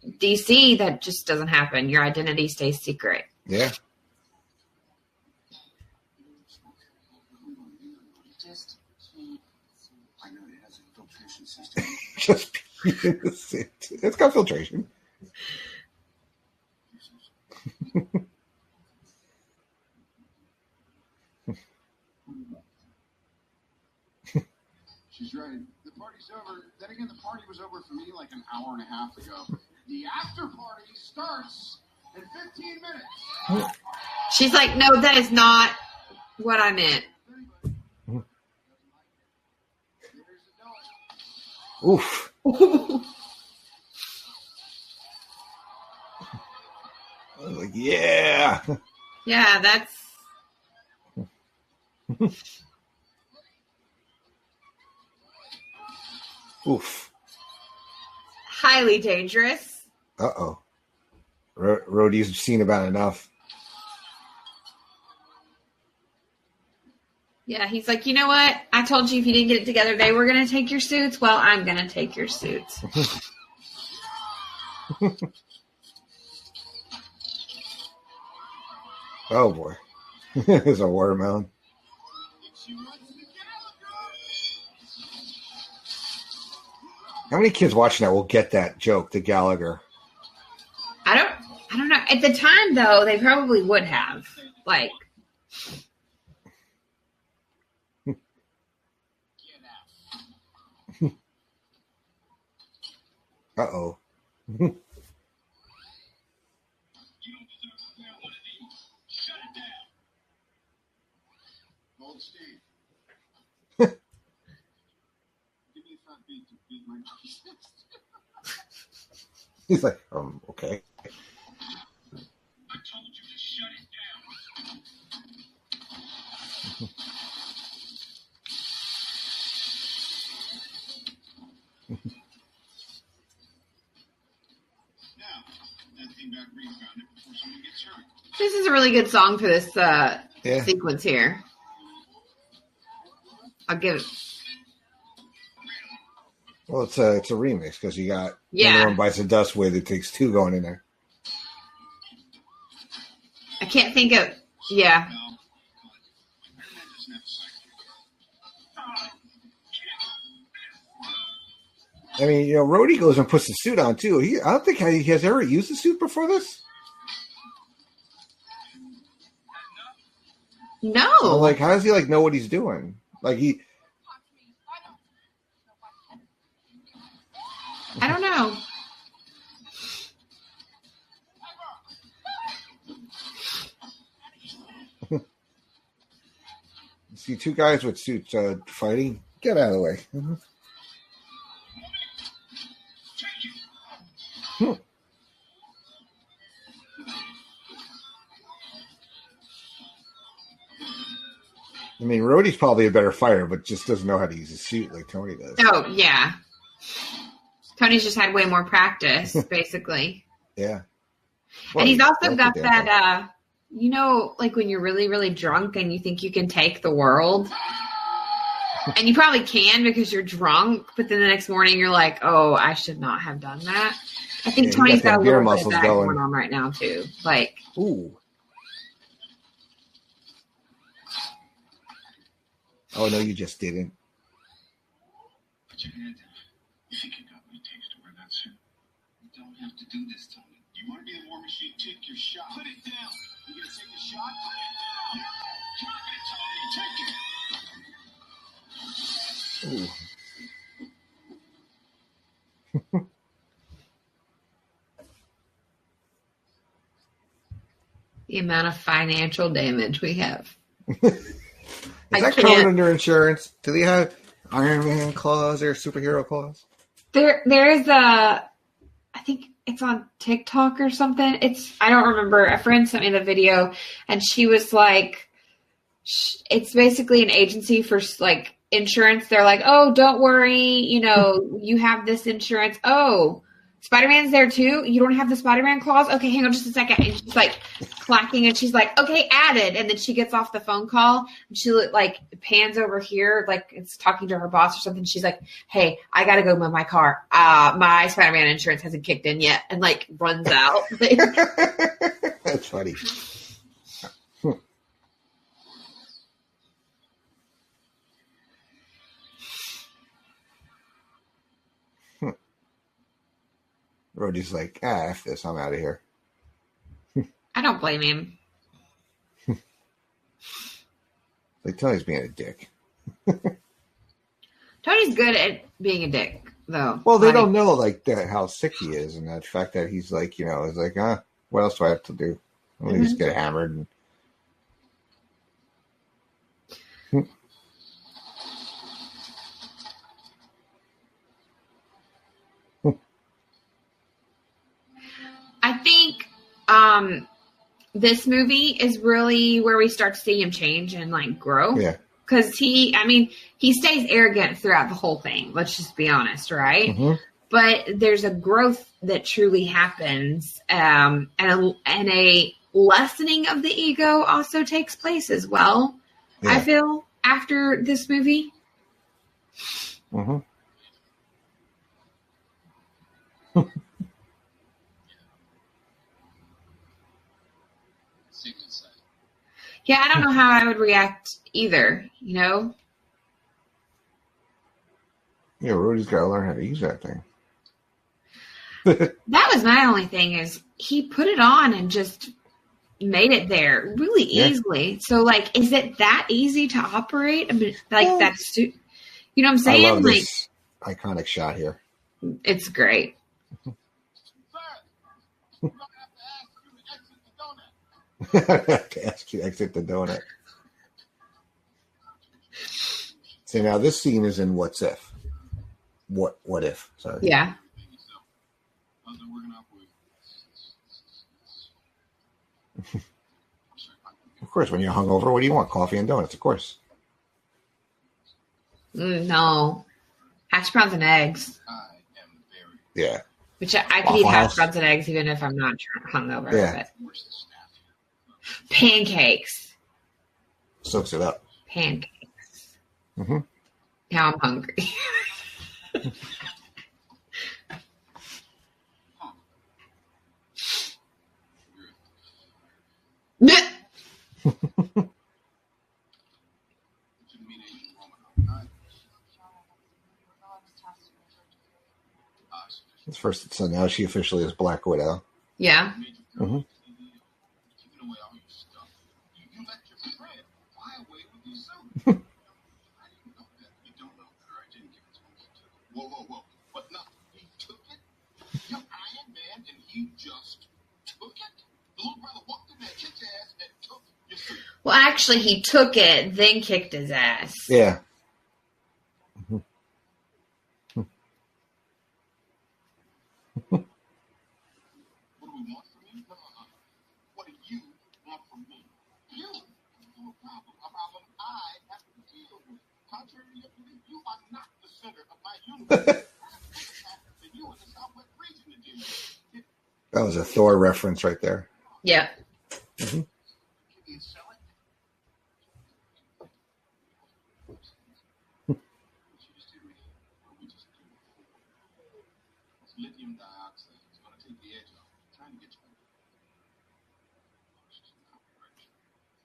DC, that just doesn't happen. Your identity stays secret. Yeah. I know it has a filtration system. Just it's got filtration. She's right. The party's over. Then again, the party was over for me like an hour and a half ago. The after party starts in 15 minutes. She's like, no, that is not what I meant. Oof. I was like, yeah. Yeah, that's... Oof. highly dangerous. Uh-oh. Rhodey's seen about enough. Yeah, he's like, you know what? I told you if you didn't get it together, they were going to take your suits. Well, I'm going to take your suits. Oh, boy. There's a watermelon. How many kids watching that will get that joke, the Gallagher? I don't know. At the time, though, they probably would have. Like, Uh-oh. Old Steve. Give me a fat beat to beat my He's like, okay. I told you to shut it down. Now, that thing back where you found it before someone gets hurt. This is a really good song for this sequence here. I'll give it. Well, it's a remix because you got Yeah. One Bites the Dust with It Takes Two going in there. I can't think of. Yeah. No, but that doesn't have a second. I mean, you know, Rhodey goes and puts the suit on too. I don't think he has ever used the suit before this. No. So, like, how does he know what he's doing? Like I don't know. see two guys with suits fighting. Get out of the way. I mean, Rhodey's probably a better fighter, but just doesn't know how to use his suit like Tony does. Oh, yeah. Tony's just had way more practice, basically. Yeah. Well, and he's also got that, like when you're really, really drunk and you think you can take the world. And you probably can because you're drunk, but then the next morning you're like, oh, I should not have done that. I think Tony's got a little bit of that going on right now, too. Like, ooh. Oh, no, you just didn't. Put your hand down. You think you got what it takes to wear that suit? You don't have to do this, Tony. You want to be a war machine? Take your shot. Put it down. You going to take a shot? Put it down. No! Drop it, Tony. Take it. Ooh. the amount of financial damage we have. Is that covered under insurance? Do they have Iron Man clause or superhero clause? There is I think it's on TikTok or something. I don't remember. A friend sent me the video and she was like, it's basically an agency for like insurance. They're like, oh, don't worry. You have this insurance. Oh, Spider-Man's there too. You don't have the Spider-Man clause? Okay, hang on just a second. And she's like clacking and she's like, okay, added. And then she gets off the phone call and she like pans over here, like it's talking to her boss or something. She's like, hey, I got to go move my car. My Spider-Man insurance hasn't kicked in yet. And like runs out. That's funny. Rhodey's like, F this, I'm out of here. I don't blame him. Like, Tony's being a dick. Tony's good at being a dick, though. Well, they don't know, how sick he is, and the fact that he's like, is like, what else do I have to do? Let me just get hammered. I think this movie is really where we start to see him change and like grow. Yeah. Because he stays arrogant throughout the whole thing. Let's just be honest, right? Mm-hmm. But there's a growth that truly happens, and a lessening of the ego also takes place as well. Yeah. I feel after this movie. Mm-hmm. Yeah, I don't know how I would react either, Yeah, Rudy's got to learn how to use that thing. That was my only thing is he put it on and just made it there really easily. So, like, is it that easy to operate? I mean, like, that's, you know what I'm saying? I love this iconic shot here. It's great. I have to ask you to exit the donut. So now this scene is in What's If. What if? Sorry. Yeah. How's it working out Of course, when you're hungover, what do you want? Coffee and donuts, of course. No. Hash browns and eggs. Yeah. Which I could Waffle eat hash House. browns and eggs even if I'm not hungover. Yeah. But pancakes. Soaks it up. Pancakes. Mm-hmm. Now I'm hungry. First, so now she officially is Black Widow. Yeah. Mm-hmm. Whoa. But no, he took it? You're Iron Man and he just took it? The little brother walked in there, kicked your ass, and took your suit. Well, actually, he took it, then kicked his ass. Yeah. What do we want from you? What do you want from me? You have a problem I have to deal with. Contrary to your belief, you are not the center of my universe. For you in the Southwest region to deal with. That was a Thor reference right there. Yeah. Mm-hmm. Can you sell it? Lithium dioxide is going to take the edge off. I'm trying to get you.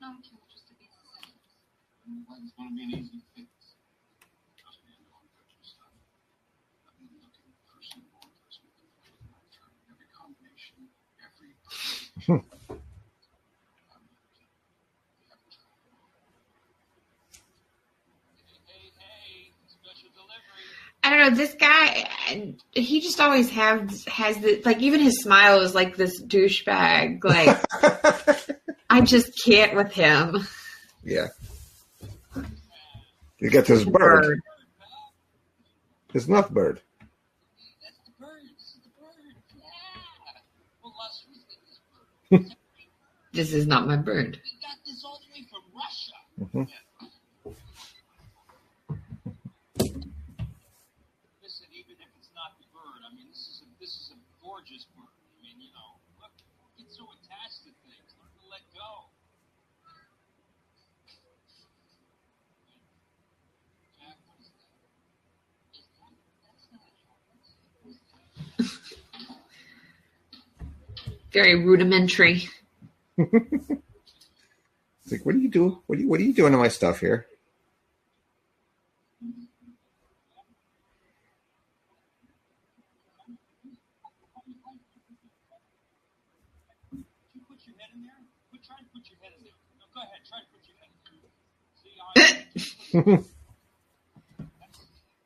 No, Kim, just to be safe. It's going to be an easy fix. Trust me, I know I'm good for stuff. I've been looking for some more investment. I've tried every combination, every. Hey, special delivery. I don't know, this guy, he just always has the, like, even his smile is like this douchebag. Like, I just can't with him. Yeah. You get this bird. His nuff bird. That's the bird. This is the bird. Yeah. Well, last week this bird. This is not my bird. We got this all the way from Russia. Mm-hmm. Listen, even if it's not the bird, I mean, this is a gorgeous bird. I mean, you know, look, get so attached to things, learn to let go. Jack, what is that? That's not Very rudimentary. It's like, what do you do? What are you doing to my stuff here? you put your head in there? Try and put your head in there. No, go ahead, try and put your head in there. See how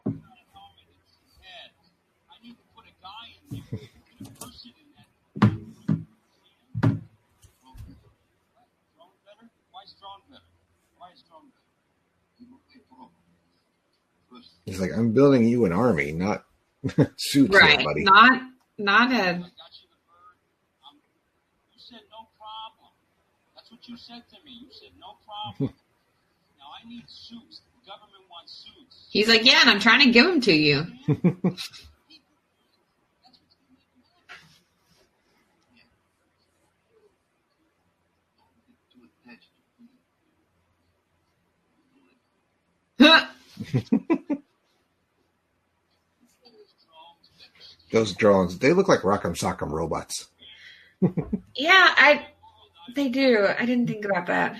not at home and it's his head. I need to put a guy in there. Put a person in that. Strong better? Why strong better? Why is strong better? He's like, I'm building you an army, not suits, Right. buddy. Not a, I got you the bird. You said no problem. That's what you said to me. You said no problem. Now I need suits. The government wants suits. he's like, yeah, and I'm trying to give them to you. That's what's going to make Those drones, they look like Rock'em Sock'em robots. Yeah, they do. I didn't think about that.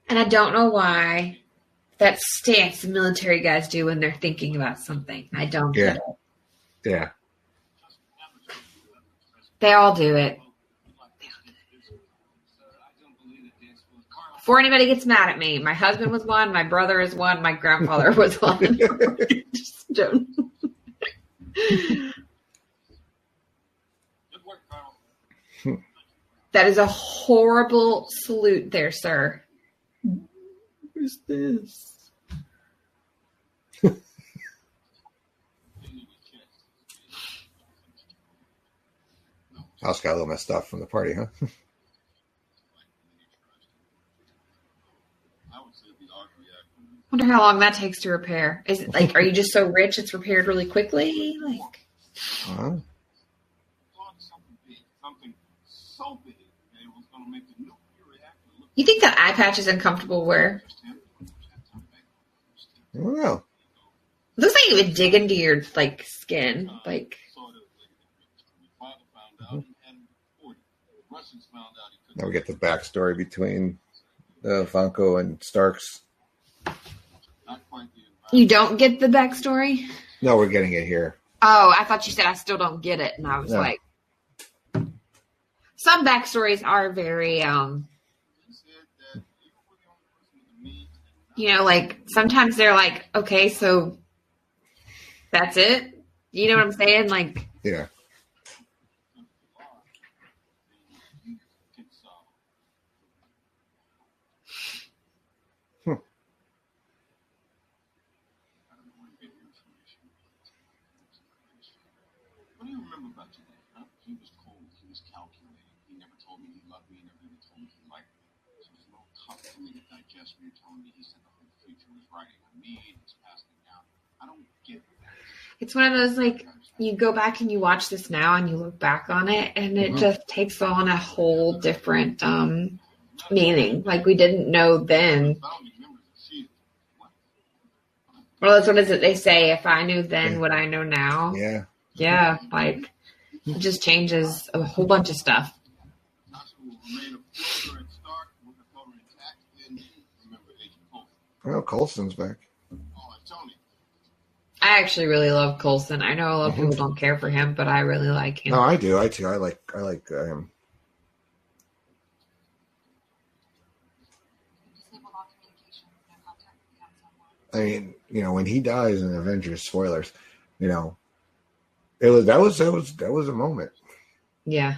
And I don't know why that stance the military guys do when they're thinking about something. I don't get it. Yeah. They all do it. Before anybody gets mad at me, my husband was one, my brother is one, my grandfather was one. Just don't. Good work, Carl. That is a horrible salute there, sir. Who's this? House got a little messed up from the party, huh? Wonder how long that takes to repair. Is it like, are you just so rich it's repaired really quickly? Like, Uh-huh. you think that eye patch is uncomfortable to wear? I don't know. It looks like it would dig into your like skin. Like, Now we get the backstory between Vanko and Starks. you don't get the backstory? No, we're getting it here. Oh, I thought you said I still don't get it, and I was No. like, some backstories are very, you know, like sometimes they're like, okay, so that's it. You know what I'm saying? Like, Yeah. What do you remember about today? Huh? He was cold. He was calculating. He never told me he loved me. He never even told me he liked me. So it was a little tough for me to digest when you're telling me he said the whole future was riding on me and he's passing down. I don't get that. it's one of those, like, you go back and you watch this now and you look back on it, and it just takes on a whole different meaning. Like, we didn't know then. Well, that's what is it they say? If I knew then what I know now. Yeah. Yeah, like, it just changes a whole bunch of stuff. Well, Coulson's back. I actually really love Coulson. I know a lot of people don't care for him, but I really like him. No, I do. I too. I like him. I mean, you know, when he dies in Avengers, spoilers, you know, that was a moment. Yeah.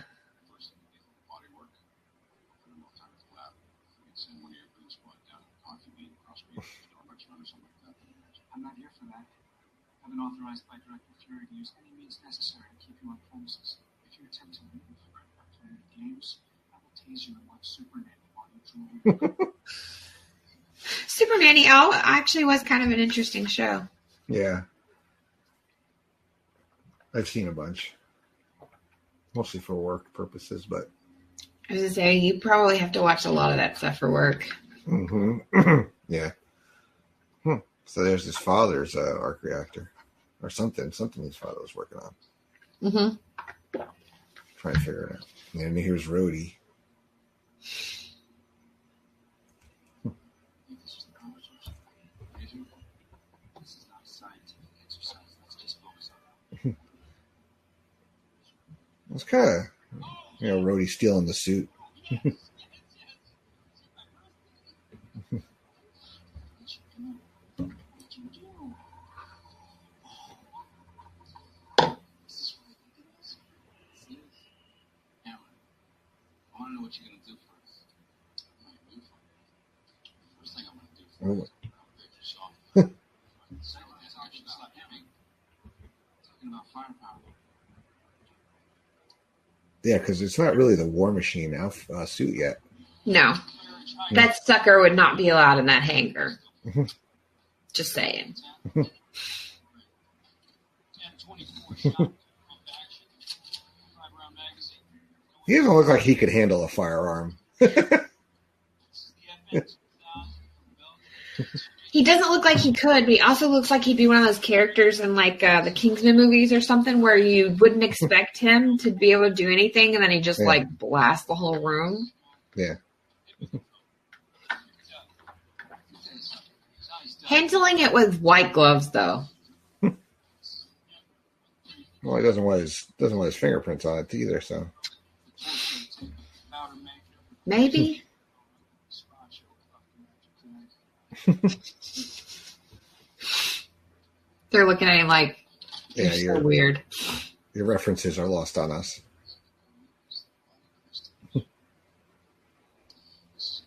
I'm not here for that. I've been authorized by Director Fury to use any means necessary to keep you on premises. If you attempt to leave or play the games, I will tase you and watch Super Nanny while you drool. Super Nanny actually was kind of an interesting show. Yeah. I've seen a bunch. Mostly for work purposes, but. I was going to say, you probably have to watch a lot of that stuff for work. Mm-hmm. Yeah. So there's his father's arc reactor. Or something his father was working on. Mm-hmm. Trying to figure it out. And then here's Rhodey. It's kind of, you know, Rhodey stealing the suit. I want to know what you're going to do for us. First thing I'm going to do for us is pay for yourself. Second is actually stop talking about firepower. Yeah, because it's not really the War Machine suit yet. No. That sucker would not be allowed in that hangar. Mhm. Just saying. He doesn't look like he could handle a firearm. He doesn't look like he could, but he also looks like he'd be one of those characters in like the Kingsman movies or something where you wouldn't expect him to be able to do anything, and then he just like blasts the whole room. Yeah. Handling it with white gloves, though. Well, he doesn't want his fingerprints on it either, so. Maybe. They're looking at him like, you're so weird. Your references are lost on us.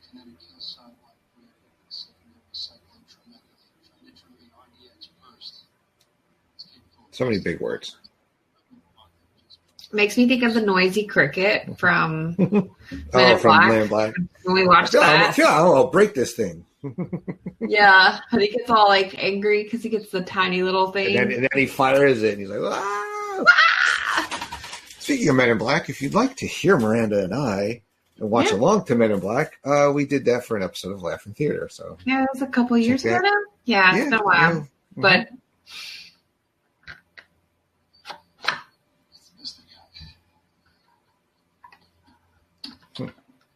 kinetic hillside like grid, secondary cycling tremendous RDX burst. So many big words. Makes me think of the noisy cricket from Men in from Black. Man in Black. When we watched that. I'll break this thing. Yeah, and he gets all like angry because he gets the tiny little thing. And then he fires it, and he's like, ah! Speaking of Men in Black, if you'd like to hear Miranda and I and watch along to Men in Black, we did that for an episode of Laugh in Theater. So yeah, it was a couple years ago now. Yeah, it's been a while. Yeah. But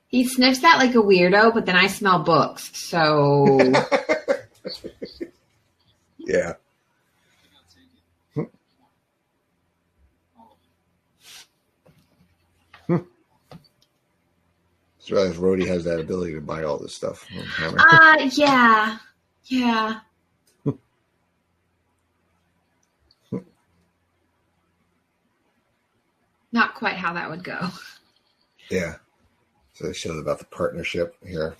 he sniffs that like a weirdo, but then I smell books, so yeah. Just realized Rhodey has that ability to buy all this stuff. yeah. Not quite how that would go. Yeah. So they showed about the partnership here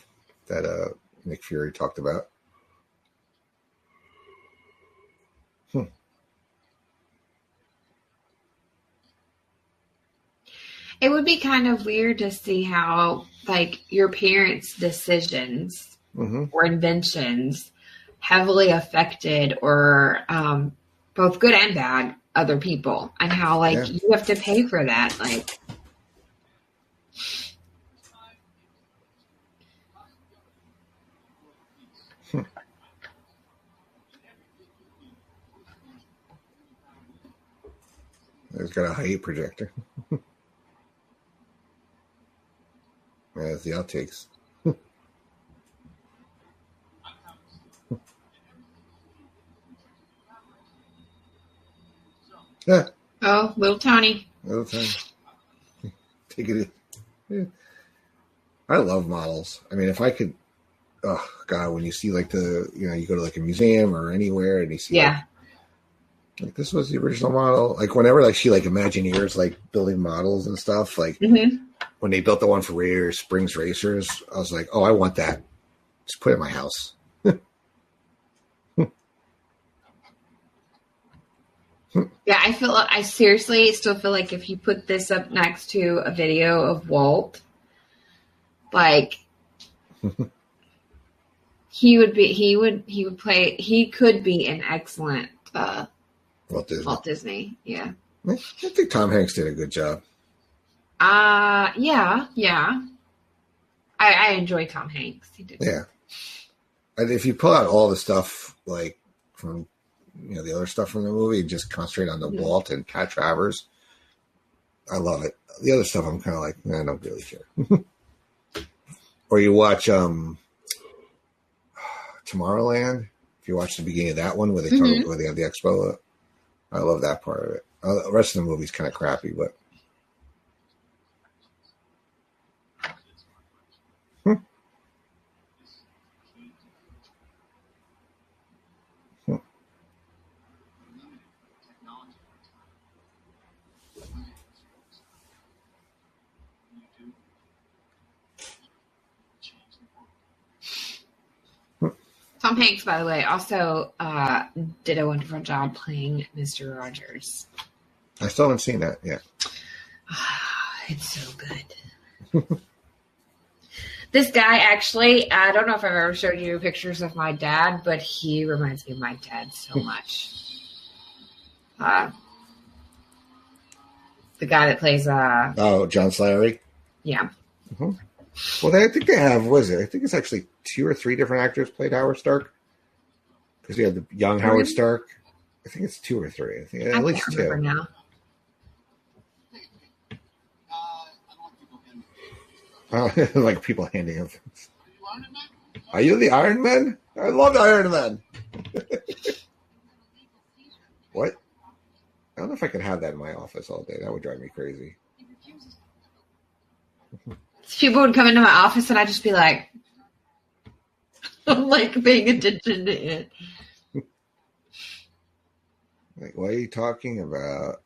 that Nick Fury talked about. It would be kind of weird to see how, like, your parents' decisions or inventions heavily affected or both good and bad other people, and how, like, you have to pay for that. Like, It's got a height projector. Yeah, that's the outtakes. Yeah. oh, little Tony. Little time. Take it in. Yeah. I love models. I mean, if I could, oh God, when you see like you go to like a museum or anywhere and you see like this was the original model. Like whenever like she like Imagineers like building models and stuff, like when they built the one for Radiator Springs Racers, I was like, oh, I want that. Just put it in my house. Yeah, I seriously still feel like if you put this up next to a video of Walt, like he could be an excellent Walt Disney. Yeah. I think Tom Hanks did a good job. Yeah. I enjoy Tom Hanks. He did. Yeah. And if you pull out all the stuff like from the other stuff from the movie and just concentrate on the Walt and Pat Travers, I love it. The other stuff I'm kind of like, I don't really care. Or you watch Tomorrowland. If you watch the beginning of that one where they talk where they have the expo, I love that part of it. The rest of the movie's kind of crappy, but Tom Hanks, by the way, also did a wonderful job playing Mr. Rogers. I still haven't seen that yet. It's so good. This guy, actually, I don't know if I've ever showed you pictures of my dad, but he reminds me of my dad so much. The guy that plays... John Slattery? Yeah. Mm-hmm. Well, I think they have, I think it's actually 2 or 3 different actors played Howard Stark. Because we have the young Howard Stark. I think it's 2 or 3. I think at least 2. Now. Like people handing him things. Are you the Iron Man? I love the Iron Man. What? I don't know if I can have that in my office all day. That would drive me crazy. People would come into my office and I'd just be like, I'm like paying attention to it. Like, what are you talking about?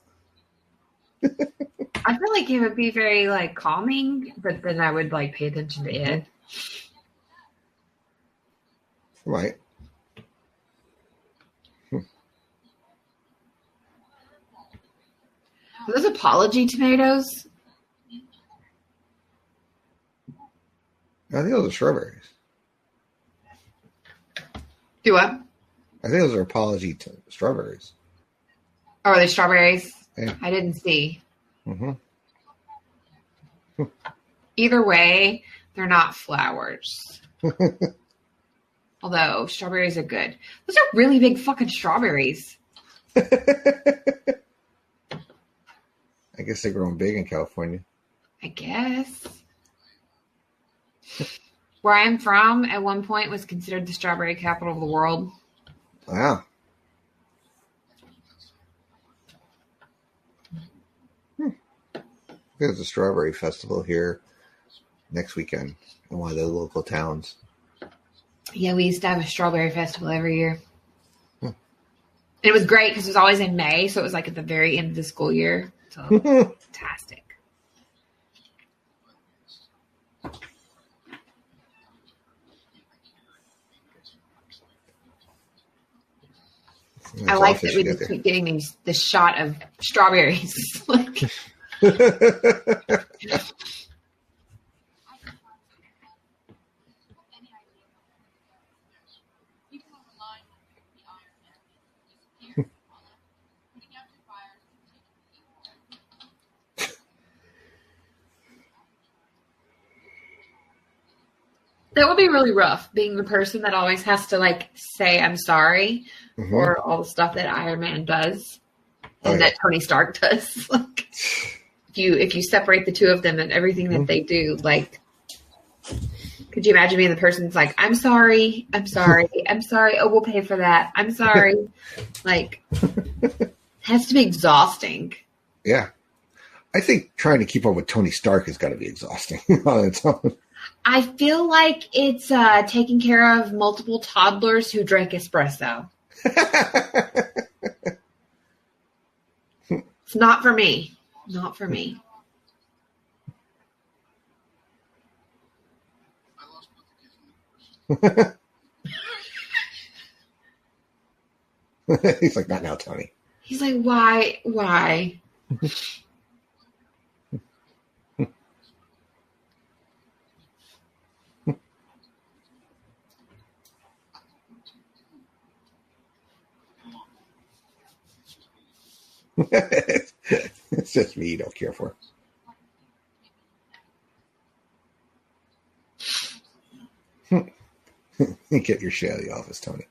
I feel like it would be very like calming, but then I would like pay attention to it. Right. Are those apology tomatoes? I think those are strawberries. Do what? I think those are apology strawberries. Oh, are they strawberries? Yeah. I didn't see. Mm-hmm. Either way, they're not flowers. Although strawberries are good. Those are really big fucking strawberries. I guess they're growing big in California. I guess. Where I'm from, at one point, was considered the strawberry capital of the world. Wow. There's a strawberry festival here next weekend in one of the local towns. Yeah, we used to have a strawberry festival every year. And it was great because it was always in May, so it was like at the very end of the school year. So fantastic. I like that we just keep getting this shot of strawberries. Like, that would be really rough, being the person that always has to like say I'm sorry for all the stuff that Iron Man does and that Tony Stark does. Like, if you separate the two of them and everything that they do, like, could you imagine being the person that's like, I'm sorry, I'm sorry, I'm sorry. Oh, we'll pay for that. I'm sorry. Like, it has to be exhausting. Yeah. I think trying to keep up with Tony Stark has got to be exhausting on its own. I feel like it's taking care of multiple toddlers who drink espresso. It's not for me. Not for me. He's like, not now, Tony. He's like, why? It's just me you don't care for. Get your shit out of the office, Tony.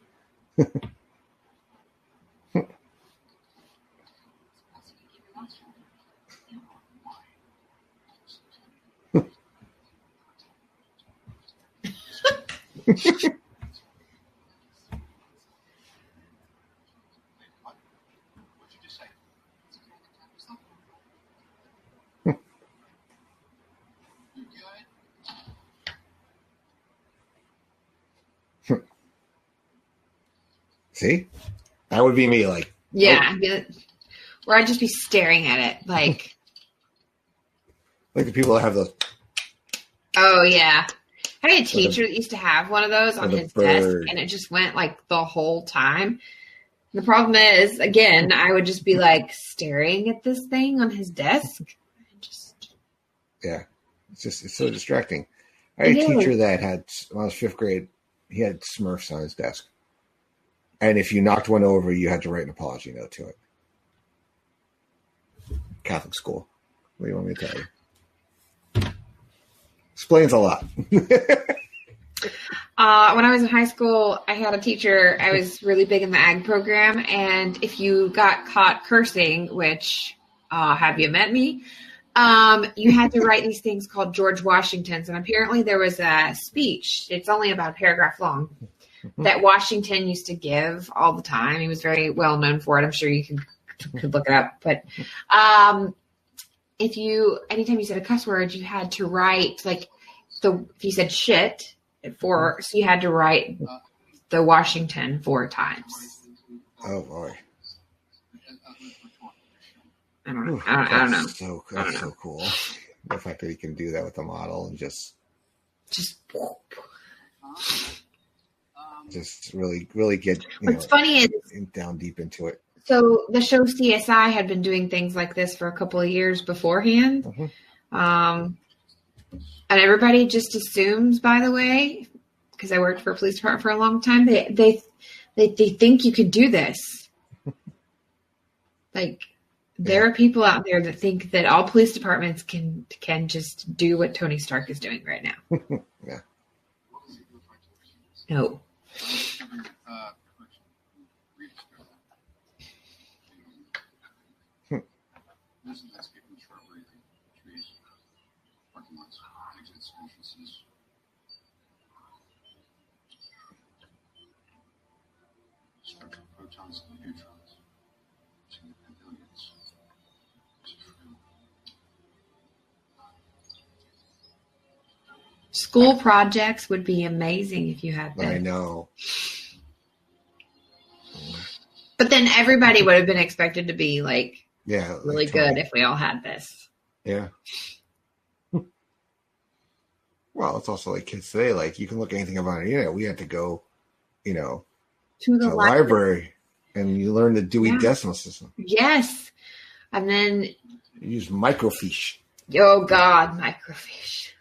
See? That would be me, like. Yeah. Oh. Or I'd just be staring at it, like. Like the people that have those. Oh, yeah. I had a teacher that used to have one of those on his desk, and it just went, like, the whole time. The problem is, again, I would just be, like, staring at this thing on his desk. Yeah. It's so distracting. I had a teacher that had, when I was 5th grade, he had Smurfs on his desk. And if you knocked one over, you had to write an apology note to it. Catholic school. What do you want me to tell you? Explains a lot. When I was in high school, I had a teacher. I was really big in the ag program. And if you got caught cursing, which, have you met me? You had to write these things called George Washingtons. And apparently there was a speech. It's only about a paragraph long. That Washington used to give all the time. He was very well known for it. I'm sure you could look it up. But anytime you said a cuss word, you had to write if you said shit so you had to write the Washington 4 times. Oh boy. I don't know. That's so cool. The fact that he can do that with the model and just just really get What's funny is down deep into it. so the show CSI had been doing things like this for a couple of years beforehand. And everybody just assumes, by the way, because I worked for a police department for a long time, they think you could do this. Like, there are people out there that think that all police departments can just do what Tony Stark is doing right now. Yeah. No. Protons and neutrons. Billions. School projects would be amazing if you had that. I know. But then everybody would have been expected to be like really like good if we all had this. Yeah. Well, it's also like kids today. Like, you can look anything about it. Yeah, we had to go, To to the library, and you learn the Dewey Decimal System. Yes. And then You use microfiche. oh God, microfiche.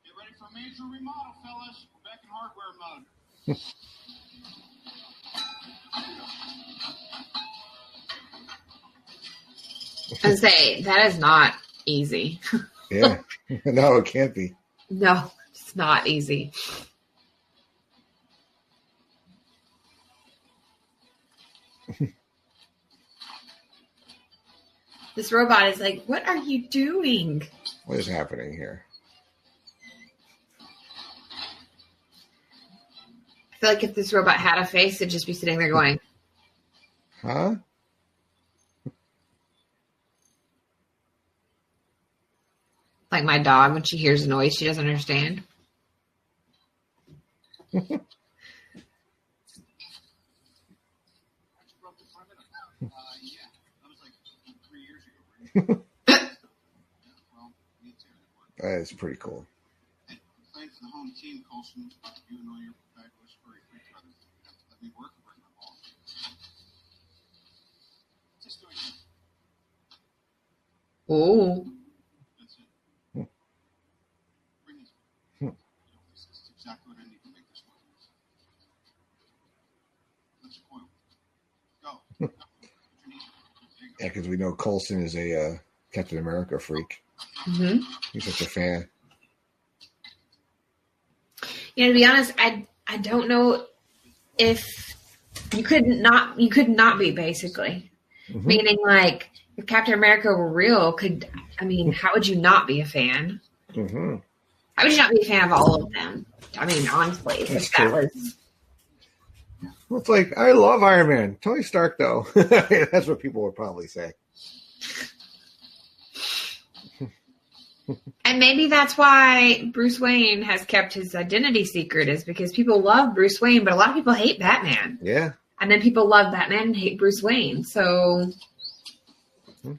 Get ready for a major remodel, fellas. We're back in hardware mode. And say that is not easy. Yeah. No, it can't be. No, it's not easy. This robot is like, what are you doing? What is happening here? I feel like if this robot had a face, it'd just be sitting there going, Huh? like my dog when she hears a noise she doesn't understand. Yeah, that was like 3 years ago, right? Well, me too. That is pretty cool. Hey, playing for the home team, Colson. You and all your fabulous furry freak brothers. Let me work and bring my ball. Just doing it. Oh, That's it. Bring these. This is exactly what I need to make this work. Let's coil. Go. Yeah, because we know Coulson is a Captain America freak. mm-hmm. He's such a fan. To be honest, I don't know if you could not be basically. Mhm. Meaning, like, if Captain America were real, how would you not be a fan? Mm-hmm. How would you not be a fan of all of them? I mean, honestly, That's if that true. was Well, it's like, I love Iron Man. Tony Stark, though. That's what people would probably say. and maybe that's why Bruce Wayne has kept his identity secret, is because people love Bruce Wayne, but a lot of people hate Batman. Yeah. And then people love Batman and hate Bruce Wayne. So, Visualizing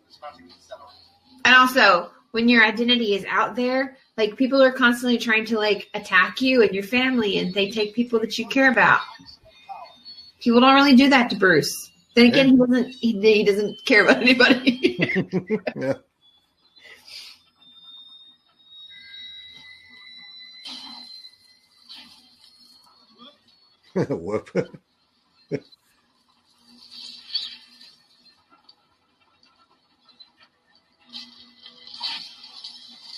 is about to accelerate. and also, when your identity is out there, like, people are constantly trying to, like, attack you and your family, and they take people that you care about. People don't really do that to Bruce. Then again, he doesn't care about anybody. Yeah. Whoop.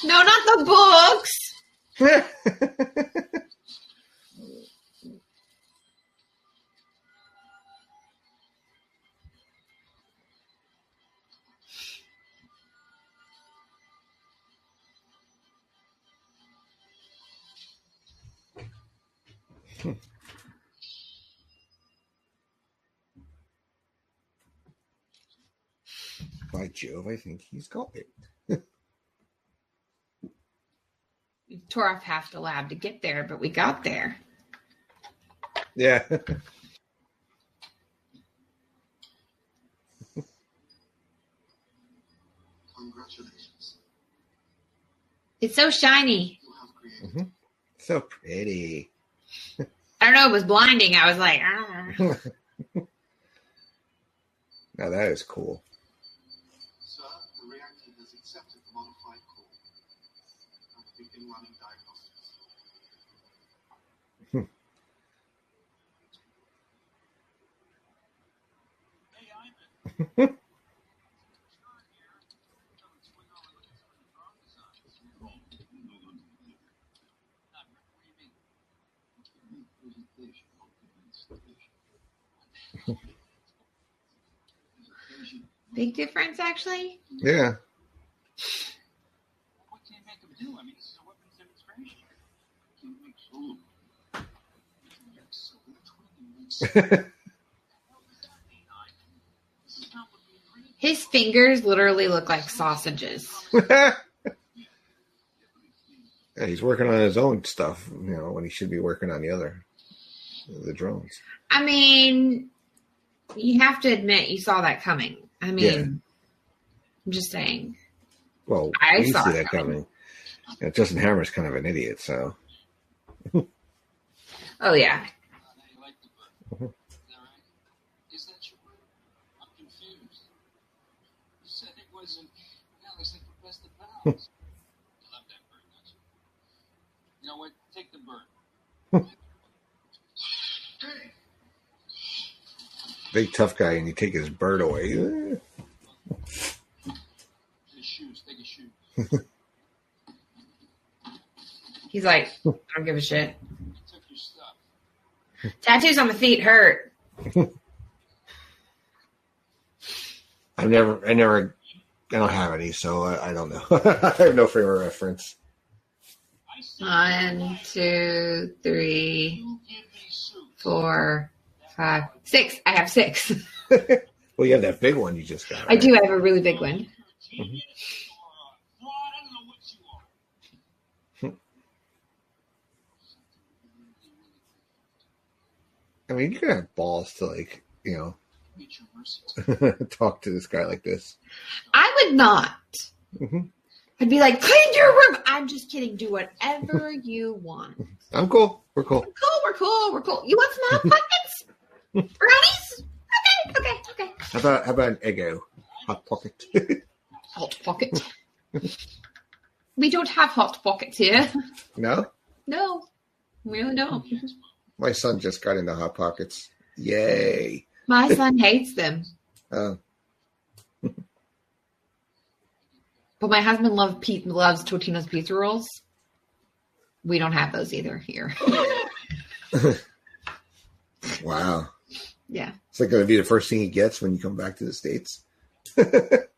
No, not the books. By Jove, I think he's got it. tore off half the lab to get there, but we got there. Yeah. Congratulations. It's so shiny. You have created So pretty. I don't know. It was blinding. I was like, ah. Now that is cool. Sir, the reactor has accepted the modified core and will begin running diagnostics. Big difference, actually. Yeah. What can you make them do? I mean, this is a weapons demonstration. Can you make sure? His fingers literally look like sausages. Yeah, he's working on his own stuff, when he should be working on the drones. I mean, you have to admit you saw that coming. I mean, Yeah. I'm just saying. Well, I we saw see it that coming. Yeah, Justin Hammer's kind of an idiot, so. Oh, yeah. You like the bird. Is that right? Is that your bird? I'm confused. You said it wasn't. Now looks like the best of pals. You love that bird, don't you? You know what? Take the bird. Hey! Big tough guy, and you take his bird away. His shoes. Take his shoes. He's like, I don't give a shit. You took your stuff. Tattoos on my feet hurt. I don't have any, so I don't know. I have no frame of reference. 1, 2, 3, You give me soup. 4, 5, 6. I have 6. Well, you have that big one you just got. I do. I have a really big one. You're a genius or a fraud. I don't know what you are. I mean, you can have balls to Get your mercy. talk to this guy like this. I would not. Mm-hmm. I'd be like, clean your room. I'm just kidding. Do whatever you want. I'm cool. We're cool. We're cool. You want some hot pockets? Brownies? Okay. How about an Eggo hot pocket? Hot pocket. We don't have hot pockets here. No, No, we really don't. my son just got into hot pockets. Yay! My son hates them. Oh, But my husband loves Totino's pizza rolls. We don't have those either here. wow! Yeah. It's like going to be the first thing he gets when you come back to the States. Get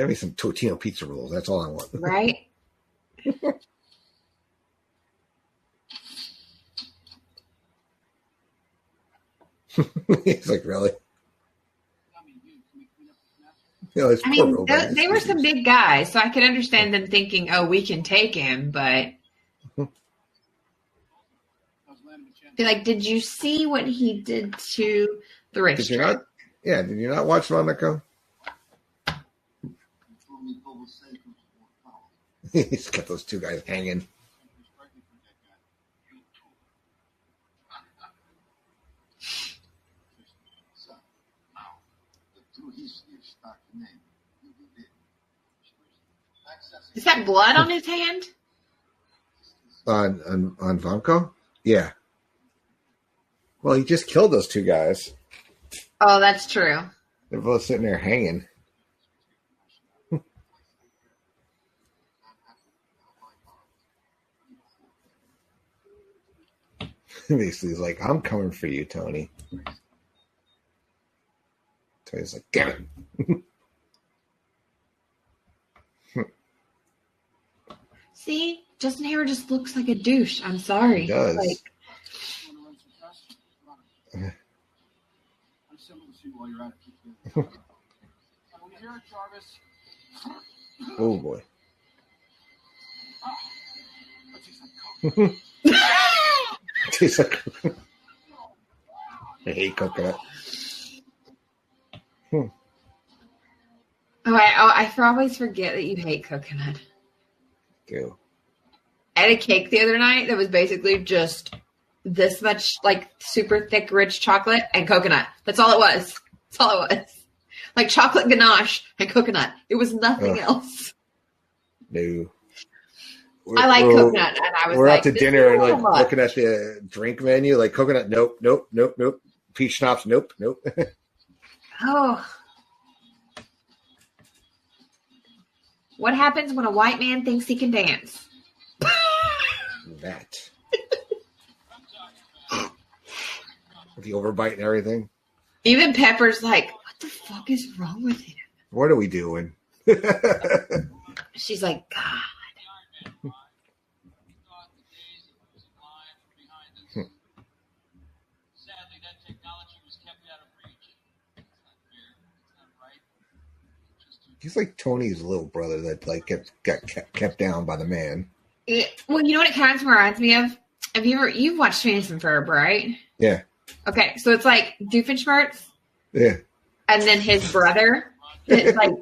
me some Totino pizza rolls. That's all I want. Right? He's like, really? I mean, they were some big guys, so I could understand them thinking, oh, we can take him, but be like, did you see what he did to the Did you racetrack? not? Yeah, did you not watch Monaco? He's got those two guys hanging. Is that blood on his hand? On Vanko? Yeah. Well, he just killed those two guys. Oh, that's true. They're both sitting there hanging. Basically, he's like, I'm coming for you, Tony. Tony's like, damn it. See, Justin Hayward just looks like a douche. I'm sorry. He does. Like, I'm simple to see while you're at it. When you hear it, Jarvis. Oh, boy. Tastes like coconut. I hate coconut. Oh, I always forget that you hate coconut. Do. I had a cake the other night that was basically just this much, like, super thick, rich chocolate and coconut. That's all it was. That's all it was. Like chocolate ganache and coconut. It was nothing else. No. I like coconut, and I was we're like, out to this dinner is and so like much. looking at the drink menu, like coconut, nope. Peach schnapps, nope. Oh. What happens when a white man thinks he can dance? That. With the overbite and everything. Even Pepper's like, what the fuck is wrong with him? What are we doing? She's like, God. Sadly, that technology was kept out of reach. It's not fair. It's not right. He's like Tony's little brother that like got kept down by the man. Well, you know what it kind of reminds me of? Have you've watched Phineas and Ferb, right? Yeah. Okay, so it's like Doofenshmirtz, Yeah. and then his brother. It's like,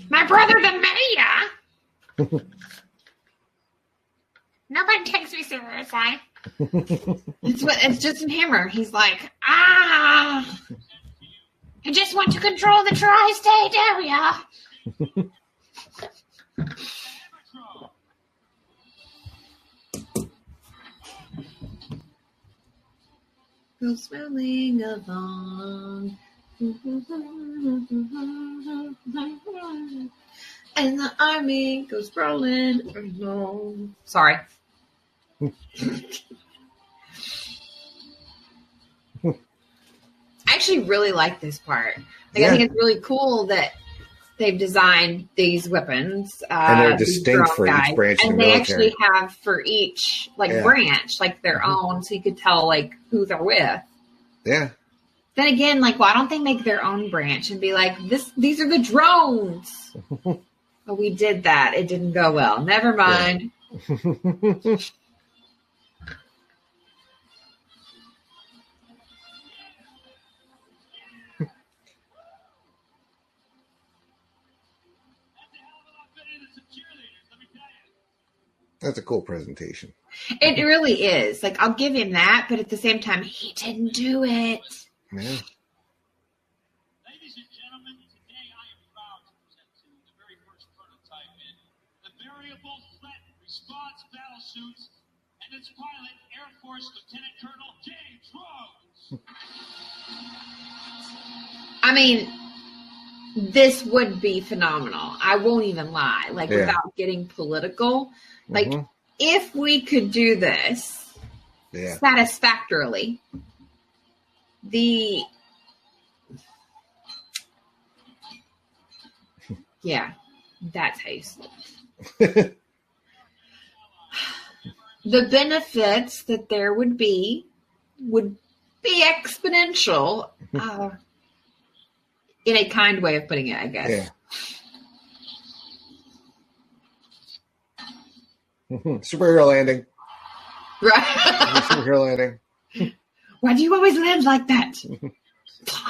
my brother the mayor. Nobody takes me seriously. It's just in Hammer. He's like, I just want to control the tri-state area. Go smelling along. And the army goes rolling along. Sorry. I actually really like this part. Like, I think it's really cool that they've designed these weapons. And they're distinct for each branch of the and they military. actually have for each branch, like their own, so you could tell like who they're with. Yeah. Then again, like, why don't they make their own branch and be like, these are the drones? But we did that. It didn't go well. Never mind. Yeah. That's a cool presentation. It really is. Like, I'll give him that, but at the same time, he didn't do it. Yeah. Ladies and gentlemen, today I am proud to present to you the very first prototype in the variable threat response battle suits and its pilot, Air Force Lieutenant Colonel James Rhodes. I mean, this would be phenomenal. I won't even lie. Like, without getting political. Like, if we could do this satisfactorily, that's how you sleep. The benefits that there would be exponential, in a kind way of putting it, I guess. Yeah. Superhero landing. Right. Superhero landing. Why do you always land like that?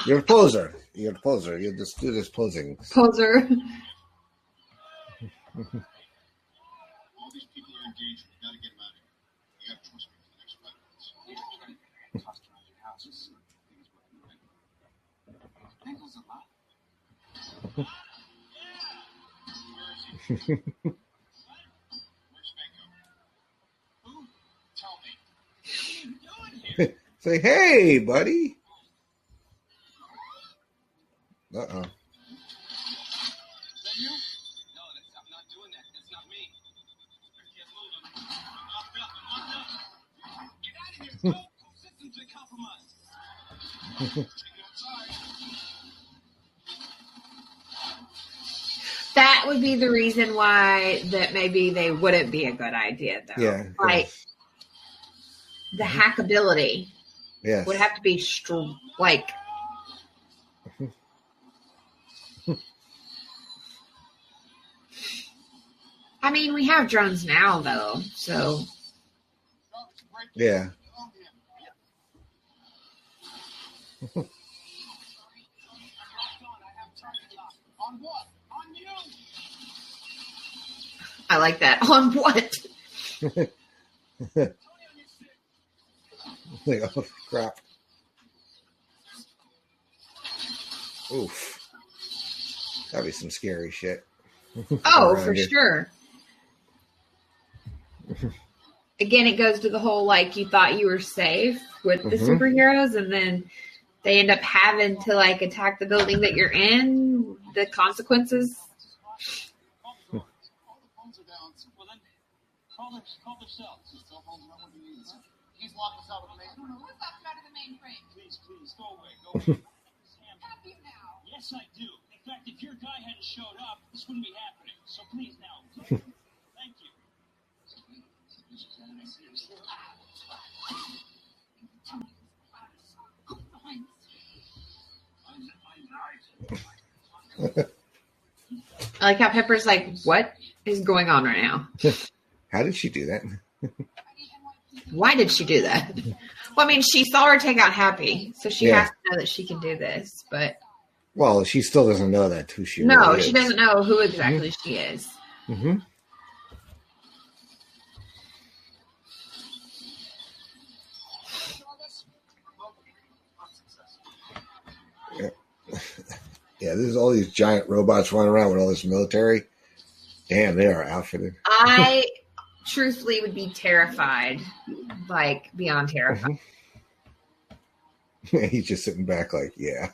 You're a poser. You just do this posing. Poser. All these people are engaged. We gotta get them out of here. You gotta trust me for the next 5 minutes. Tossed around your house and see things working right. Bengals a lot. Where is he? Where's Benko? Who? Tell me. What are you doing here? Say, hey, buddy. Uh-oh. Is that you? No, I'm not doing that. That's not me. Better get moving. I'm locked up. Get out of here. Go. Systems are compromised. Take it outside. That would be the reason why that maybe they wouldn't be a good idea, though. Yeah. Like, the hackability would have to be like. I mean, we have drones now, though, so. Yeah. On what? On you! I like that. On what? Like, oh, crap. Oof. That'd be some scary shit. Oh, Around for you. sure. Again, it goes to the whole, like, you thought you were safe with the superheroes, and then they end up having to, like, attack the building that you're in. The consequences. All the phones are down. Well, then call their cell. Cell phones are not working either. He's locked us out of the main room. Who's left out of the mainframe? Please, go away. Go away. Have you now? Yes, I do. In fact, if your guy hadn't showed up, this wouldn't be happening. So please now. Thank you. I like how Pepper's like, what is going on right now? How did she do that? Why did she do that? Well, I mean, she saw her take out Happy, so she Yeah. has to know that she can do this. But Well, she still doesn't know that who she no, really she is. doesn't know who exactly she is. Mm-hmm. Yeah, there's all these giant robots running around with all this military. Damn, they are outfitted. I truthfully would be terrified, like beyond terrified. He's just sitting back like, yeah.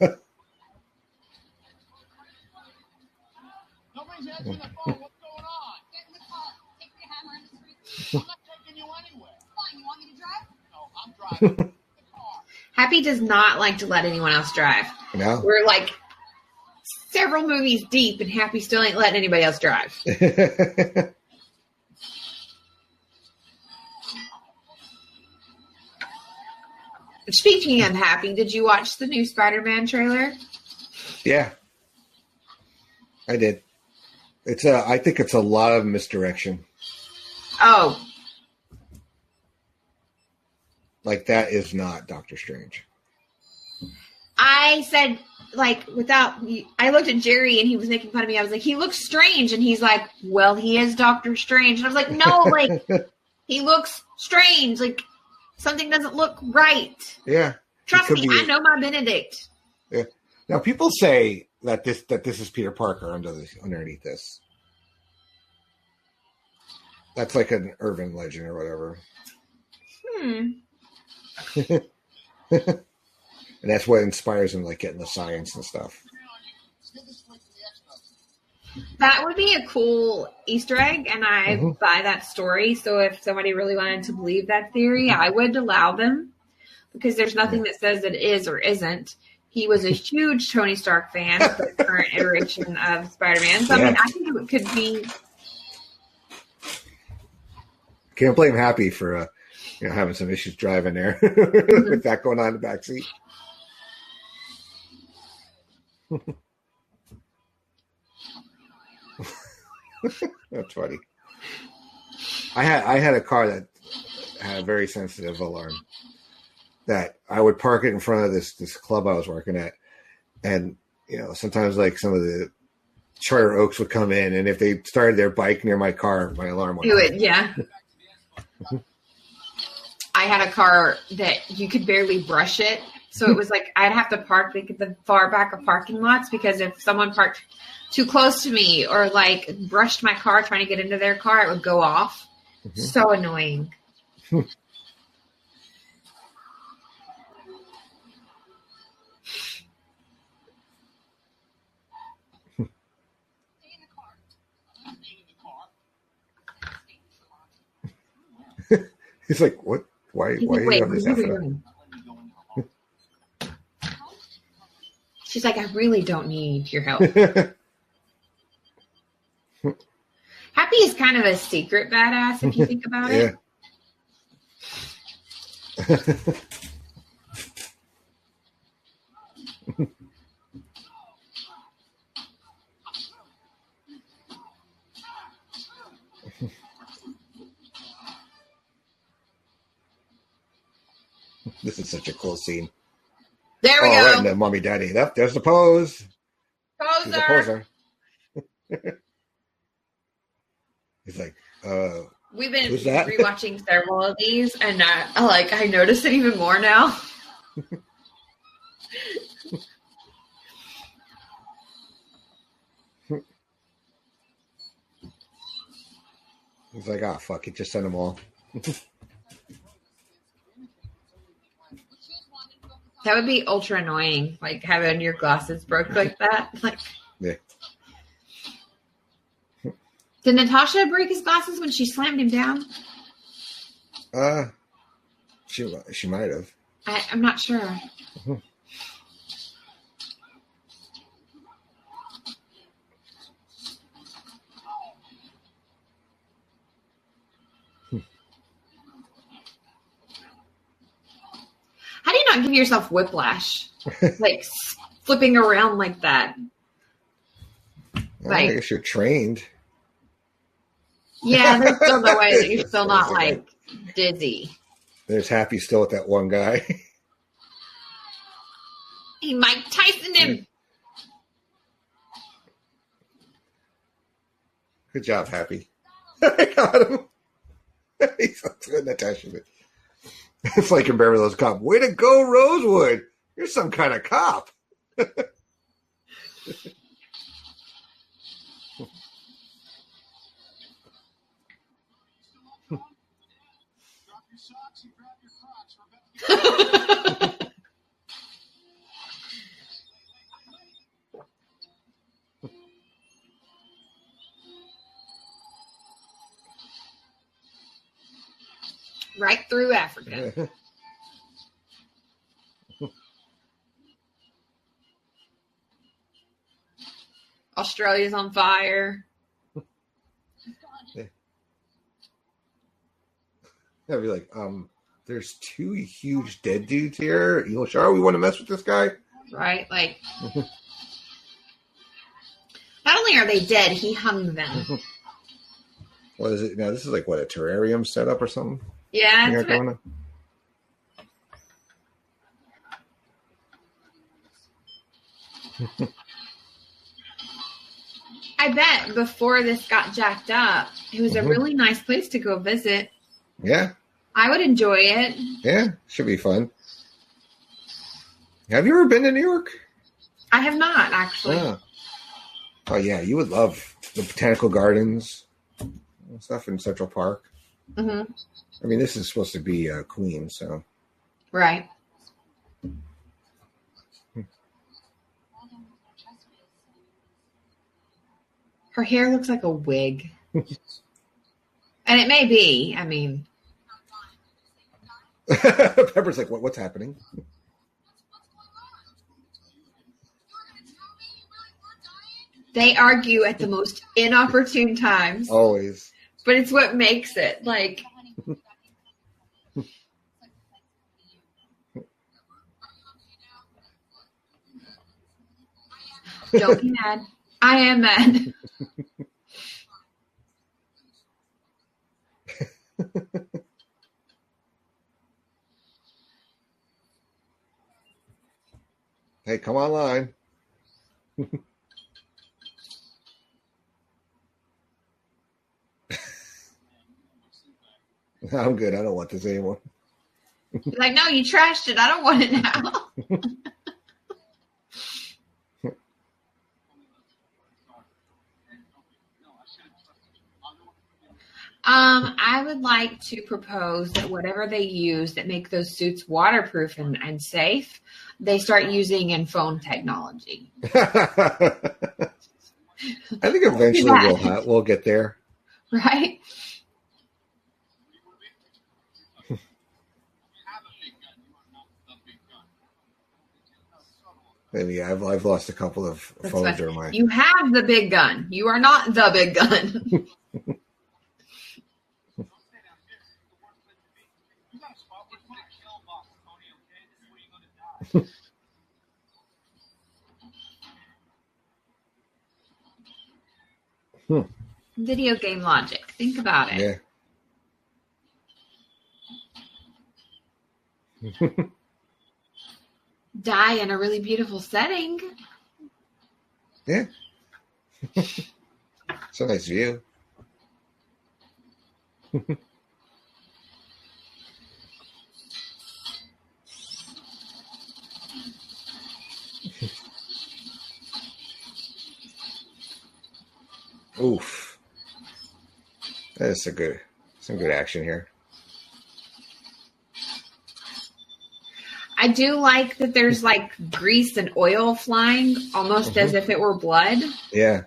Nobody's answering the phone. What's going on? Get in the car. Take your hammer in the street. I'm not taking you anywhere. Fine. You want me to drive? No, I'm driving the car. Happy does not like to let anyone else drive. No? We're like several movies deep, and Happy still ain't letting anybody else drive. Speaking of Happy, did you watch the new Spider-Man trailer? Yeah. I did. I think it's a lot of misdirection. Oh, Like, that is not Doctor Strange. I said, like, I looked at Jerry and he was making fun of me. I was like, he looks strange. And he's like, well, he is Doctor Strange. And I was like, no, like, he looks strange. Like, something doesn't look right. Yeah. Trust It could me, be- I know my Benedict. Yeah. Now, people say that this is Peter Parker underneath this. That's like an urban legend or whatever. And that's what inspires him, like getting the science and stuff. That would be a cool Easter egg, and I buy that story. So if somebody really wanted to believe that theory, I would allow them, because there's nothing that says it is or isn't. He was a huge Tony Stark fan of the current iteration of Spider-Man. So, I mean, I think it could be. Can't blame Happy for having some issues driving there with that going on in the back seat. That's funny. I had a car that had a very sensitive alarm that I would park it in front of this club I was working at, and sometimes like some of the Charter Oaks would come in, and if they started their bike near my car, my alarm went Do off. it, yeah. I had a car that you could barely brush it. So it was like I'd have to park like at the far back of parking lots, because if someone parked too close to me or like brushed my car trying to get into their car, it would go off. So annoying. Stay in the car. Stay in the car. He's like, what? Why He's do like, you wait, have what this are you effort? doing? She's like, I really don't need your help. Happy is kind of a secret badass if you think about it. This is such a cool scene. There we Oh, go. right, and then mommy, daddy. Yep, there's the pose. She's a Poser. poser. He's like, We've been who's that? rewatching several of these, and I notice it even more now. He's like, ah, fuck it, just send them all. That would be ultra annoying, like having your glasses broke like that. Like, Yeah. did Natasha break his glasses when she slammed him down? She might have. I'm not sure. How do you not give yourself whiplash? Like flipping around like that. Well, I guess you're trained. Yeah, there's still no way that you're still not like dizzy. There's Happy still with that one guy. He Mike Tyson him. Good job, Happy. I got him. He's so good, Natasha. It's like in Beverly Hills Cop. Way to go, Rosewood. You're some kind of cop. Right through Africa. Australia's on fire. I'd be like, there's two huge dead dudes here. You sure we want to mess with this guy? Right? Like, not only are they dead, he hung them. What is it now? This is like what, a terrarium setup or something? Yeah. Yeah, That's going on? I bet before this got jacked up, it was a really nice place to go visit. Yeah. I would enjoy it. Yeah. Should be fun. Have you ever been to New York? I have not, actually. Oh yeah, you would love the botanical gardens and stuff in Central Park. Mm-hmm. I mean, this is supposed to be Queens, so. Right. Her hair looks like a wig. And it may be. I mean. Pepper's like, what's happening? They argue at the most inopportune times. Always. But it's what makes it. Like. Don't be mad. I am mad. Hey, come online. I'm good. I don't want this anymore. Like, no, you trashed it. I don't want it now. I would like to propose that whatever they use that make those suits waterproof and safe, they start using in phone technology. I think eventually we'll get there. Right? Maybe I've lost a couple of phones or my. You have the big gun. You are not the big gun. video game logic. Think about it. Yeah. Die in a really beautiful setting. Yeah. It's a nice view. Oof. That's some good action here. I do like that there's like grease and oil flying almost as if it were blood. Yeah.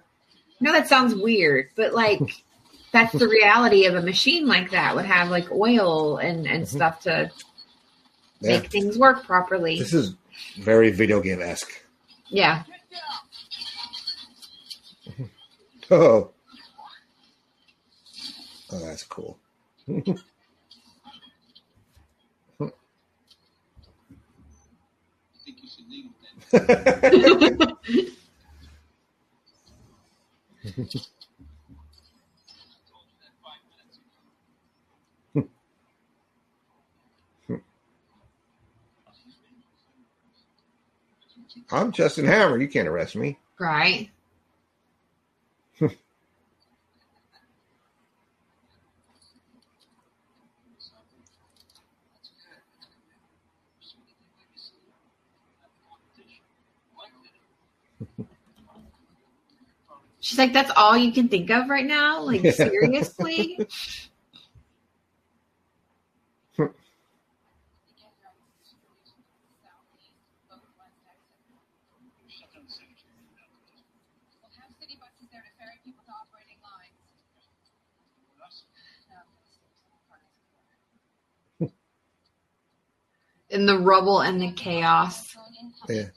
No, that sounds weird, but like that's the reality of a machine like that would have like oil and stuff to make things work properly. This is very video game-esque. Yeah. Oh, that's cool. I'm Justin Hammer. You can't arrest me. Right. She's like, that's all you can think of right now? Like, seriously? In the rubble and the chaos. Yeah.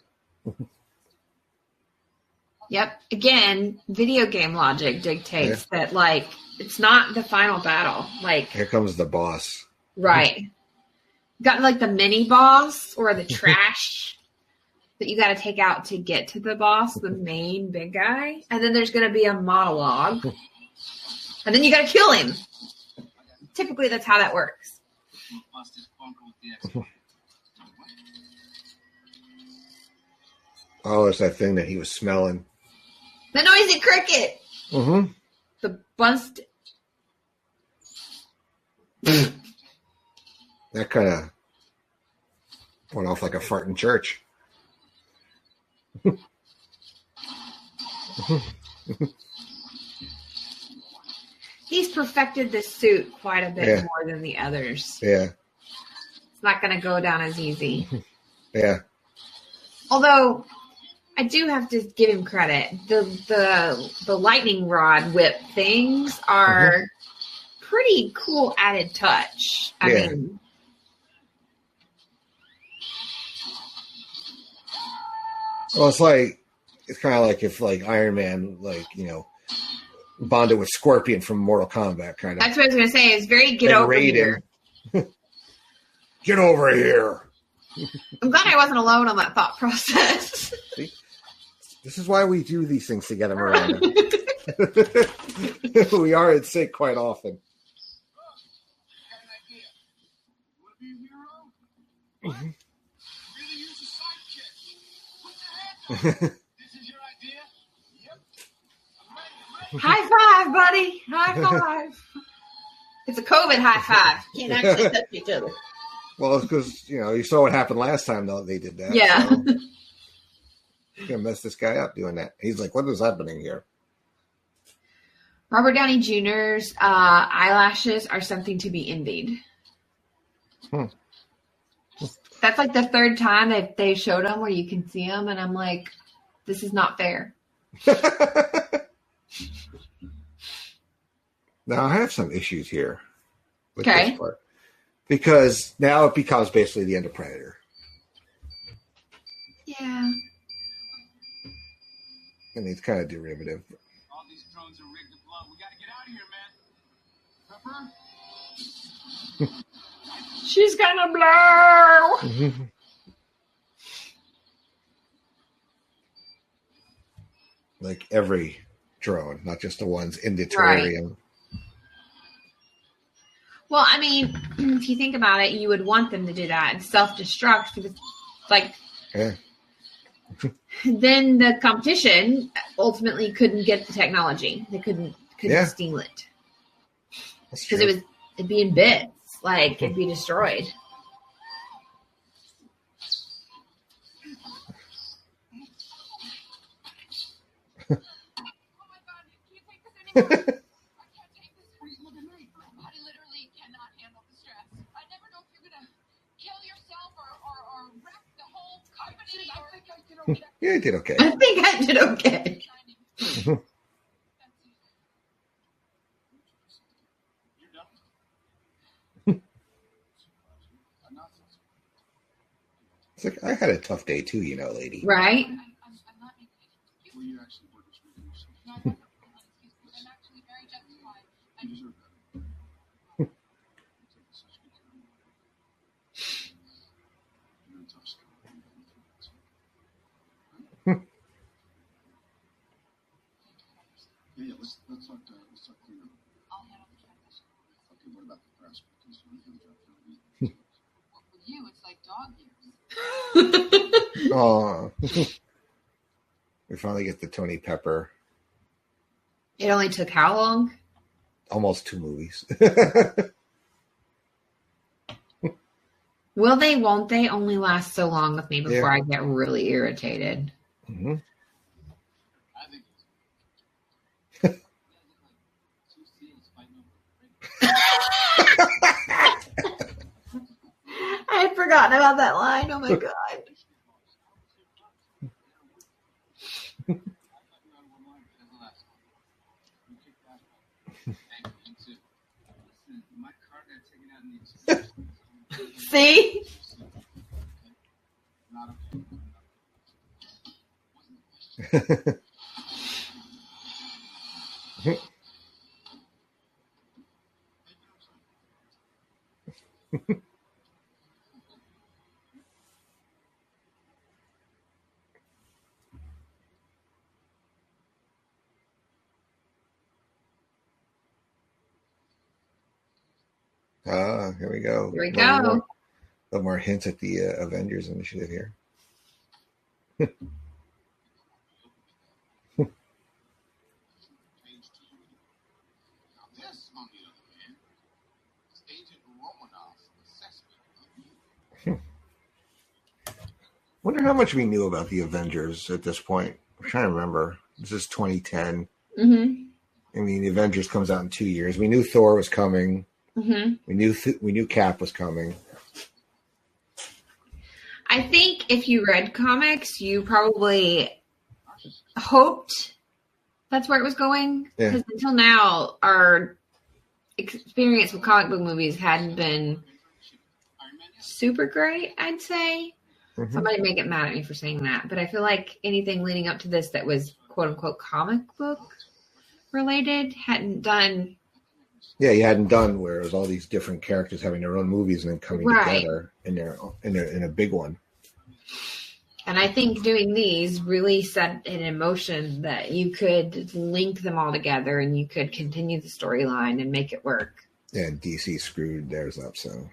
Yep. Again, video game logic dictates that, like, it's not the final battle. Like, here comes the boss. Right. Got like the mini boss or the trash that you got to take out to get to the boss, the main big guy. And then there's going to be a monologue. And then you got to kill him. Typically, that's how that works. Oh, it's that thing that he was smelling. The noisy cricket. Mm-hmm. The bust. That kind of went off like a fart in church. He's perfected this suit quite a bit more than the others. Yeah. It's not going to go down as easy. Yeah. Although I do have to give him credit. The lightning rod whip things are pretty cool added touch. I mean, well, it's kind of like if like Iron Man, like, you know, bonded with Scorpion from Mortal Kombat, kind of. That's what I was going to say. It's very get over here. Get over here. I'm glad I wasn't alone on that thought process. See? This is why we do these things together, Miranda. We are in sync quite often. High five, buddy. High five. It's a COVID high five. Can't actually touch each other. Well, it's because, you know, you saw what happened last time, though, they did that. Yeah. So. You're going to mess this guy up doing that. He's like, what is happening here? Robert Downey Jr.'s eyelashes are something to be envied. That's like the third time that they showed them where you can see them, and I'm like, this is not fair. Now, I have some issues here with this part. Because now it becomes basically the end of Predator. Yeah. And it's kind of derivative. All these drones are rigged to blow. We got to get out of here, man. Pepper? She's gonna blow. Like every drone, not just the ones in the Right. terrarium. Well, I mean, if you think about it, you would want them to do that and self-destruct because, like, Yeah. then the competition ultimately couldn't get the technology. They couldn't Yeah. steal it That's because true. it'd be in bits, like it'd be destroyed. Oh my God, can you take this anymore? I can't take this. Look at me. I literally cannot handle the stress. I never know if you're gonna kill yourself or wreck the whole company. I think I did okay. Yeah, I did okay. I think I did okay. You're done. I'm not so surprised. It's like I had a tough day too, you know, lady. Right? I'm not making it. Well, you actually were just reading yourself. No, I'm not. Excuse me. I'm actually very justified. You deserve better. You're taking such good care of me. You're a tough scout. Yeah, let's talk cleanup. I'll handle the transition. Okay, what about the press? Because you have a job for me. With you, it's like dog years. Oh, we finally get the Tony Pepper. It only took how long? Almost 2 movies. Will they, won't they only last so long with me before Yeah. I get really irritated? Mm-hmm. I think it's two seals fighting over. I had forgotten about that line. Oh my God. See? Here we go. Here we A go. little more hints at the Avengers initiative here. This, on the other hand, is Agent Romanoff's assessment of you. Wonder how much we knew about the Avengers at this point. I'm trying to remember. This is 2010. Mm-hmm. I mean, the Avengers comes out in 2 years. We knew Thor was coming. Mm-hmm. We knew Cap was coming. I think if you read comics, you probably hoped that's where it was going. Yeah. Because until now, our experience with comic book movies hadn't been super great, I'd say. Mhm. Somebody may get mad at me for saying that, but I feel like anything leading up to this that was quote unquote comic book related hadn't done. Yeah, you hadn't done where it was all these different characters having their own movies and then coming Right. together in a big one. And I think doing these really set it in motion that you could link them all together and you could continue the storyline and make it work. Yeah, and DC screwed theirs up, so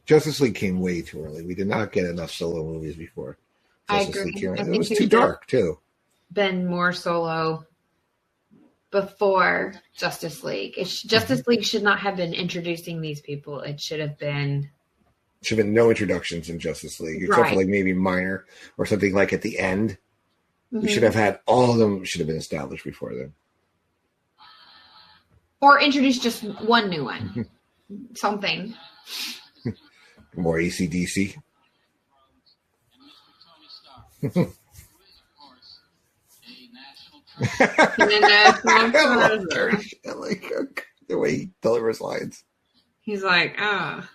Justice League came way too early. We did not get enough solo movies before. I Justice agree. League came out. I It think was they too should- dark too. Been more solo before Justice League. Justice League should not have been introducing these people. It should have been Should have been no introductions in Justice League, except Right. for like maybe minor or something like at the end. We Mhm. should have had all of them should have been established before then. or introduce just one new one. Something. More AC/DC. And Mr. Tony Stark, who is, of course, a national treasure. And then I love Dirge. I like the way he delivers lines. he's like, ah.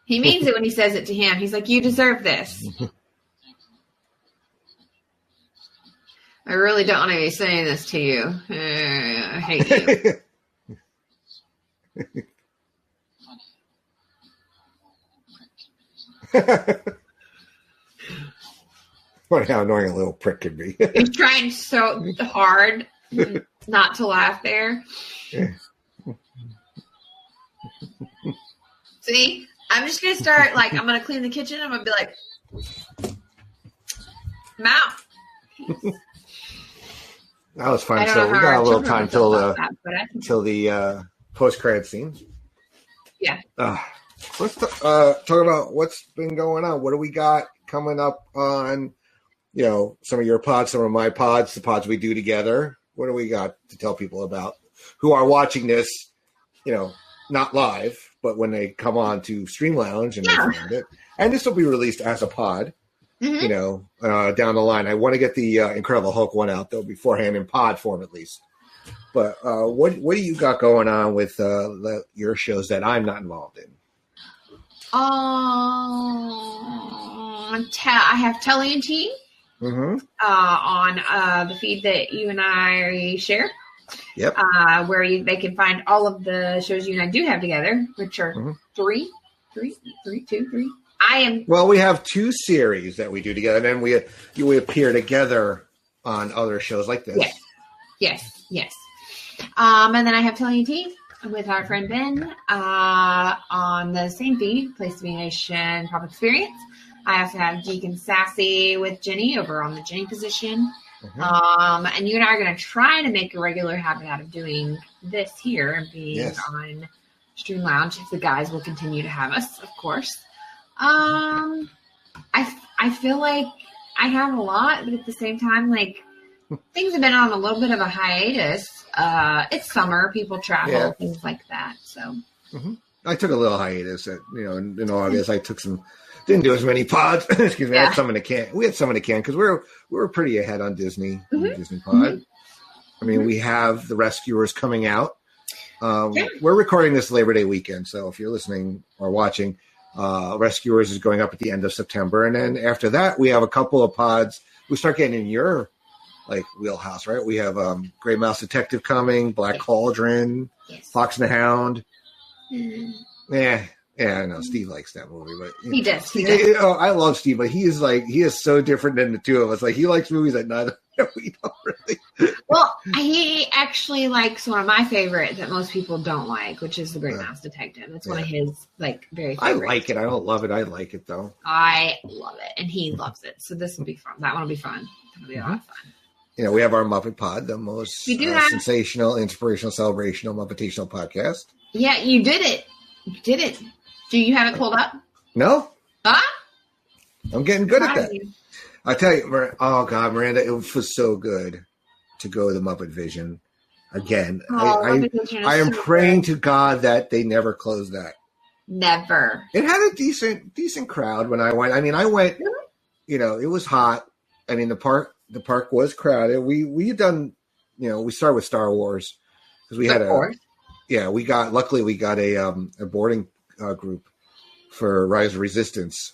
He means it when he says it to him. He's like, you deserve this. I really don't want to be saying this to you. I hate you. Funny how annoying a little prick can be. You're trying so hard not to laugh there. See? I'm just going to start, like, I'm going to clean the kitchen. I'm going to be like, mouth. That was fun. So we got a little time till the post-credit scene. Yeah. Let's talk about what's been going on. What do we got coming up on, some of your pods, some of my pods, the pods we do together? What do we got to tell people about who are watching this, not live, but when they come on to Stream Lounge and they find it. And this will be released as a pod, down the line. I want to get the Incredible Hulk one out, though, beforehand in pod form at least. But what do you got going on with your shows that I'm not involved in? I have TeleNT on the feed that you and I share. Yep. Where they can find all of the shows you and I do have together, which are three. Well, we have 2 series that we do together, and then we appear together on other shows like this. Yes. And then I have TeleNT with our friend Ben on the same feed, Place to Be Nation Pop Experience. I also have Geek and Sassy with Jenny over on the Jenny position. And you and I are going to try to make a regular habit out of doing this here and being on Stream Lounge if the guys will continue to have us, of course. I feel like I have a lot, but at the same time, like, things have been on a little bit of a hiatus. It's summer, people travel, things like that. So I took a little hiatus in August. I took didn't do as many pods. Excuse me. I had some in the can. We had some in the can because we were pretty ahead on Disney pod. I mean, we have The Rescuers coming out. We're recording this Labor Day weekend, so if you're listening or watching, Rescuers is going up at the end of September, and then after that, we have a couple of pods. We start getting in your wheelhouse, right? We have Gray Mouse Detective coming, Black Cauldron, Fox and the Hound. Yeah, I know Steve likes that movie, but he does. I love Steve, but he is so different than the two of us. Like, he likes movies that neither we don't really. Well, he actually likes one of my favorites that most people don't like, which is The Great Mouse Detective. That's one of his very favorites. I like it. I don't love it. I like it though. I love it, and he loves it. So this will be fun. That one will be fun. It'll be a lot of fun. We have our Muppet Pod, the most sensational, inspirational, celebrational, Muppetational podcast. Yeah, you did it. You did it. Do you have it pulled up? No. Huh? I'm getting good at that. I tell you, oh God, Miranda, it was so good to go to the Muppet Vision again. I am praying to God that they never close that. Never. It had a decent crowd when I went. I mean, I went. It was hot. I mean, the park was crowded. We had done. We started with Star Wars because we had luckily we got a boarding group for Rise of Resistance.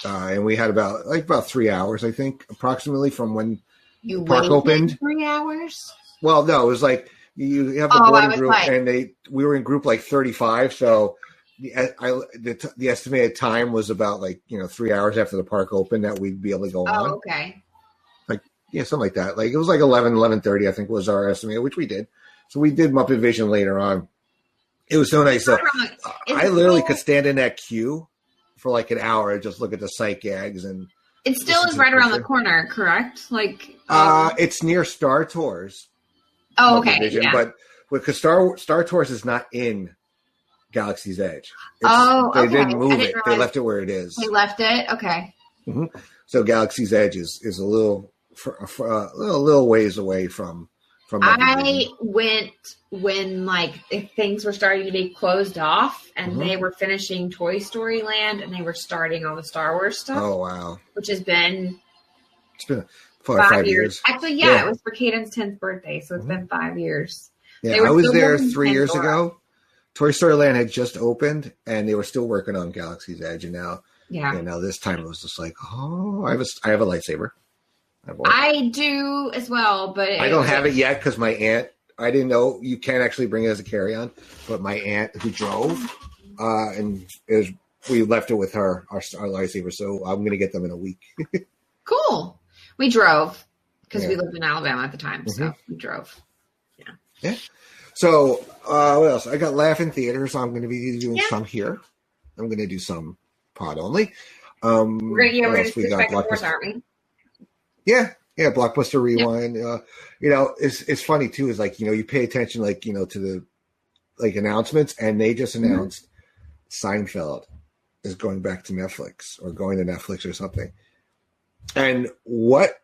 And we had about 3 hours, I think, approximately from when the park opened. 3 hours? Well, no, it was like you have the boarding group, and we were in group 35. So the estimated time was about 3 hours after the park opened that we'd be able to go on. Oh, okay. Something like that. It was 11:30, I think, was our estimate, which we did. So we did Muppet Vision later on. It was so nice. So I literally could stand in that queue for an hour and just look at the sight gags, and it still is right around the corner, correct? It's near Star Tours. Oh, okay. Vision, yeah. But Star Tours is not in Galaxy's Edge. They didn't move it. They left it where it is. They left it. Okay. Mm-hmm. So Galaxy's Edge is a little ways away from. I went when things were starting to be closed off, and they were finishing Toy Story Land, and they were starting all the Star Wars stuff. Oh wow! Which has been 5 years. Actually, it was for Caden's 10th birthday, so it's been 5 years. Yeah, I was there 3 years ago. Toy Story Land had just opened, and they were still working on Galaxy's Edge, and now this time it was just I have a lightsaber. I do as well, but I don't have it yet because my aunt. I didn't know you can actually bring it as a carry-on, but my aunt who drove, we left it with our lightsaber, so I'm going to get them in a week. Cool. We drove because Yeah. we lived in Alabama at the time, so we drove. Yeah. So, what else? I got Laugh in Theater, so I'm going to be doing some here. I'm going to do some pod only. We're going what to else do Second Wars, aren't we? Yeah. Blockbuster Rewind. It's funny too. Is like you pay attention to the announcements, and they just announced Seinfeld is going back to Netflix or going to Netflix or something. And what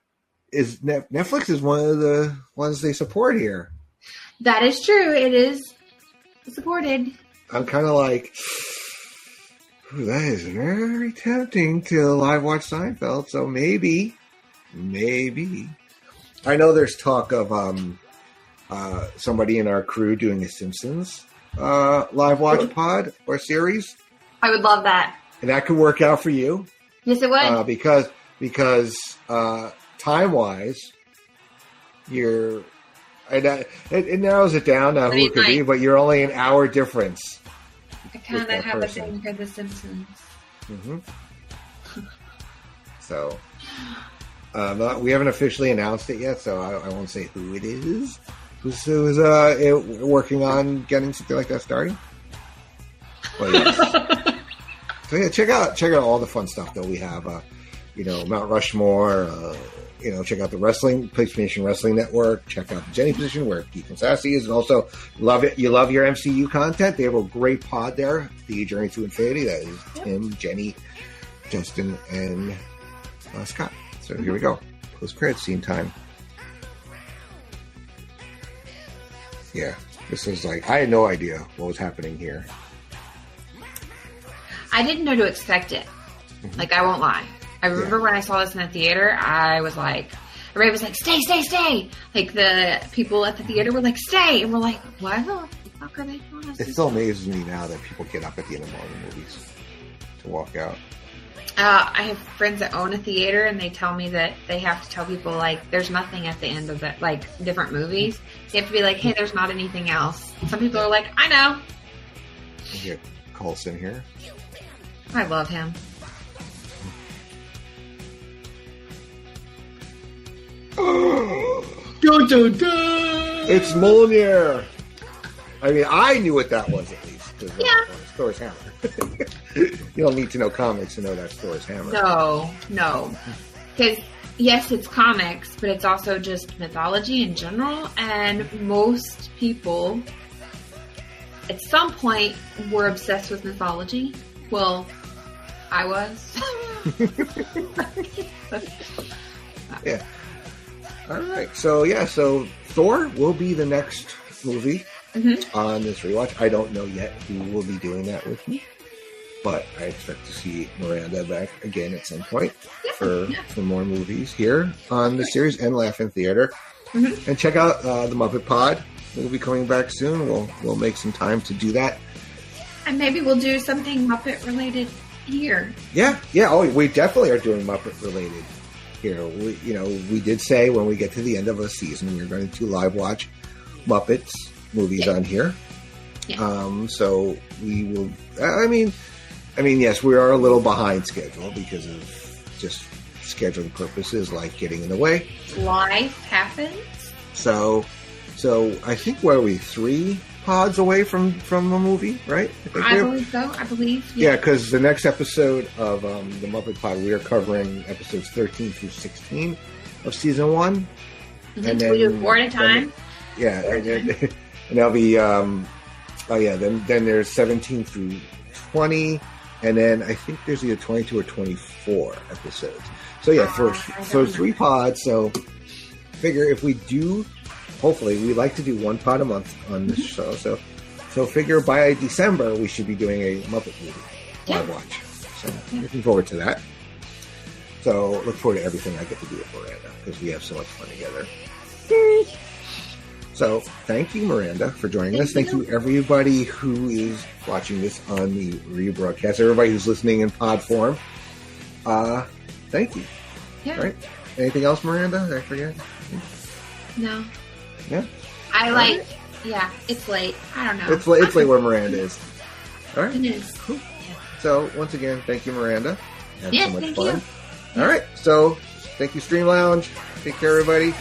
is Netflix is one of the ones they support here. That is true. It is supported. I'm kind of like, that is very tempting to live watch Seinfeld. So maybe. I know there's talk of somebody in our crew doing a Simpsons live watch pod or series. I would love that. And that could work out for you. Yes, it would. Because time-wise, you're... It narrows it down now who it could be, but you're only an hour difference. I kind of have a thing for The Simpsons. Mm-hmm. So, we haven't officially announced it yet, so I won't say who it is. Who's working on getting something like that starting? But yes. So yeah, check out all the fun stuff that we have. Mount Rushmore. Check out the PlayStation Wrestling Network. Check out the Jenny Position where Geek and Sassy is, and also love it. You love your MCU content. They have a great pod there, The Journey to Infinity. That is Tim, Jenny, Justin, and Scott. So here we go. Post credit scene time. Yeah, this is I had no idea what was happening here. I didn't know to expect it. Mm-hmm. I won't lie. I remember when I saw this in the theater, I was like, everybody was like, stay, stay, stay. The people at the theater were like, stay. And we're like, why the fuck are they telling us? It still amazes me now that people get up at the end of Marvel movies to walk out. I have friends that own a theater, and they tell me that they have to tell people, there's nothing at the end of it, different movies. So you have to be like, hey, there's not anything else. Some people are like, I know. You get Coulson here. I love him. Dun, dun, dun. It's Mjolnir. I mean, I knew what that was at least. Yeah. Thor's hammer. You don't need to know comics to know that's Thor's hammer. No. Because, yes, it's comics, but it's also just mythology in general. And most people, at some point, were obsessed with mythology. Well, I was. Yeah. All right. So Thor will be the next movie on this rewatch. I don't know yet who will be doing that with me, but I expect to see Miranda back again at some point for more movies here on the series and Laugh in Theater. Mm-hmm. And check out the Muppet Pod. We'll be coming back soon. We'll make some time to do that. And maybe we'll do something Muppet related here. Yeah. Oh, we definitely are doing Muppet related here. We did say when we get to the end of a season, we're going to live watch Muppets movies on here. Yeah. So we will. I mean, yes, we are a little behind schedule because of just scheduling purposes, like getting in the way. Life happens. So I think where are we 3 pods away from a movie, right? I believe so. I believe. Yeah, because the next episode of the Muppet Pod, we are covering episodes 13 through 16 of season 1. Mm-hmm. And then we do 4 at a time. And that'll be then there's 17 through 20, and then I think there's either 22 or 24 episodes. So for 3 pods. So figure if we do. Hopefully, we like to do 1 pod a month on this show. So figure by December, we should be doing a Muppet movie live watch. So looking forward to that. So look forward to everything I get to do with Miranda because we have so much fun together. So thank you, Miranda, for joining us. Thank you, everybody who is watching this on the rebroadcast. Everybody who's listening in pod form. Thank you. Yeah. All right. Anything else, Miranda? Did I forget? No. Yeah. Yeah, it's late. I don't know. It's late where Miranda is. All right. It is. Cool. Yeah. So once again, thank you, Miranda. Had so much thank fun. you. All right. So Thank you, Stream Lounge. Take care, everybody.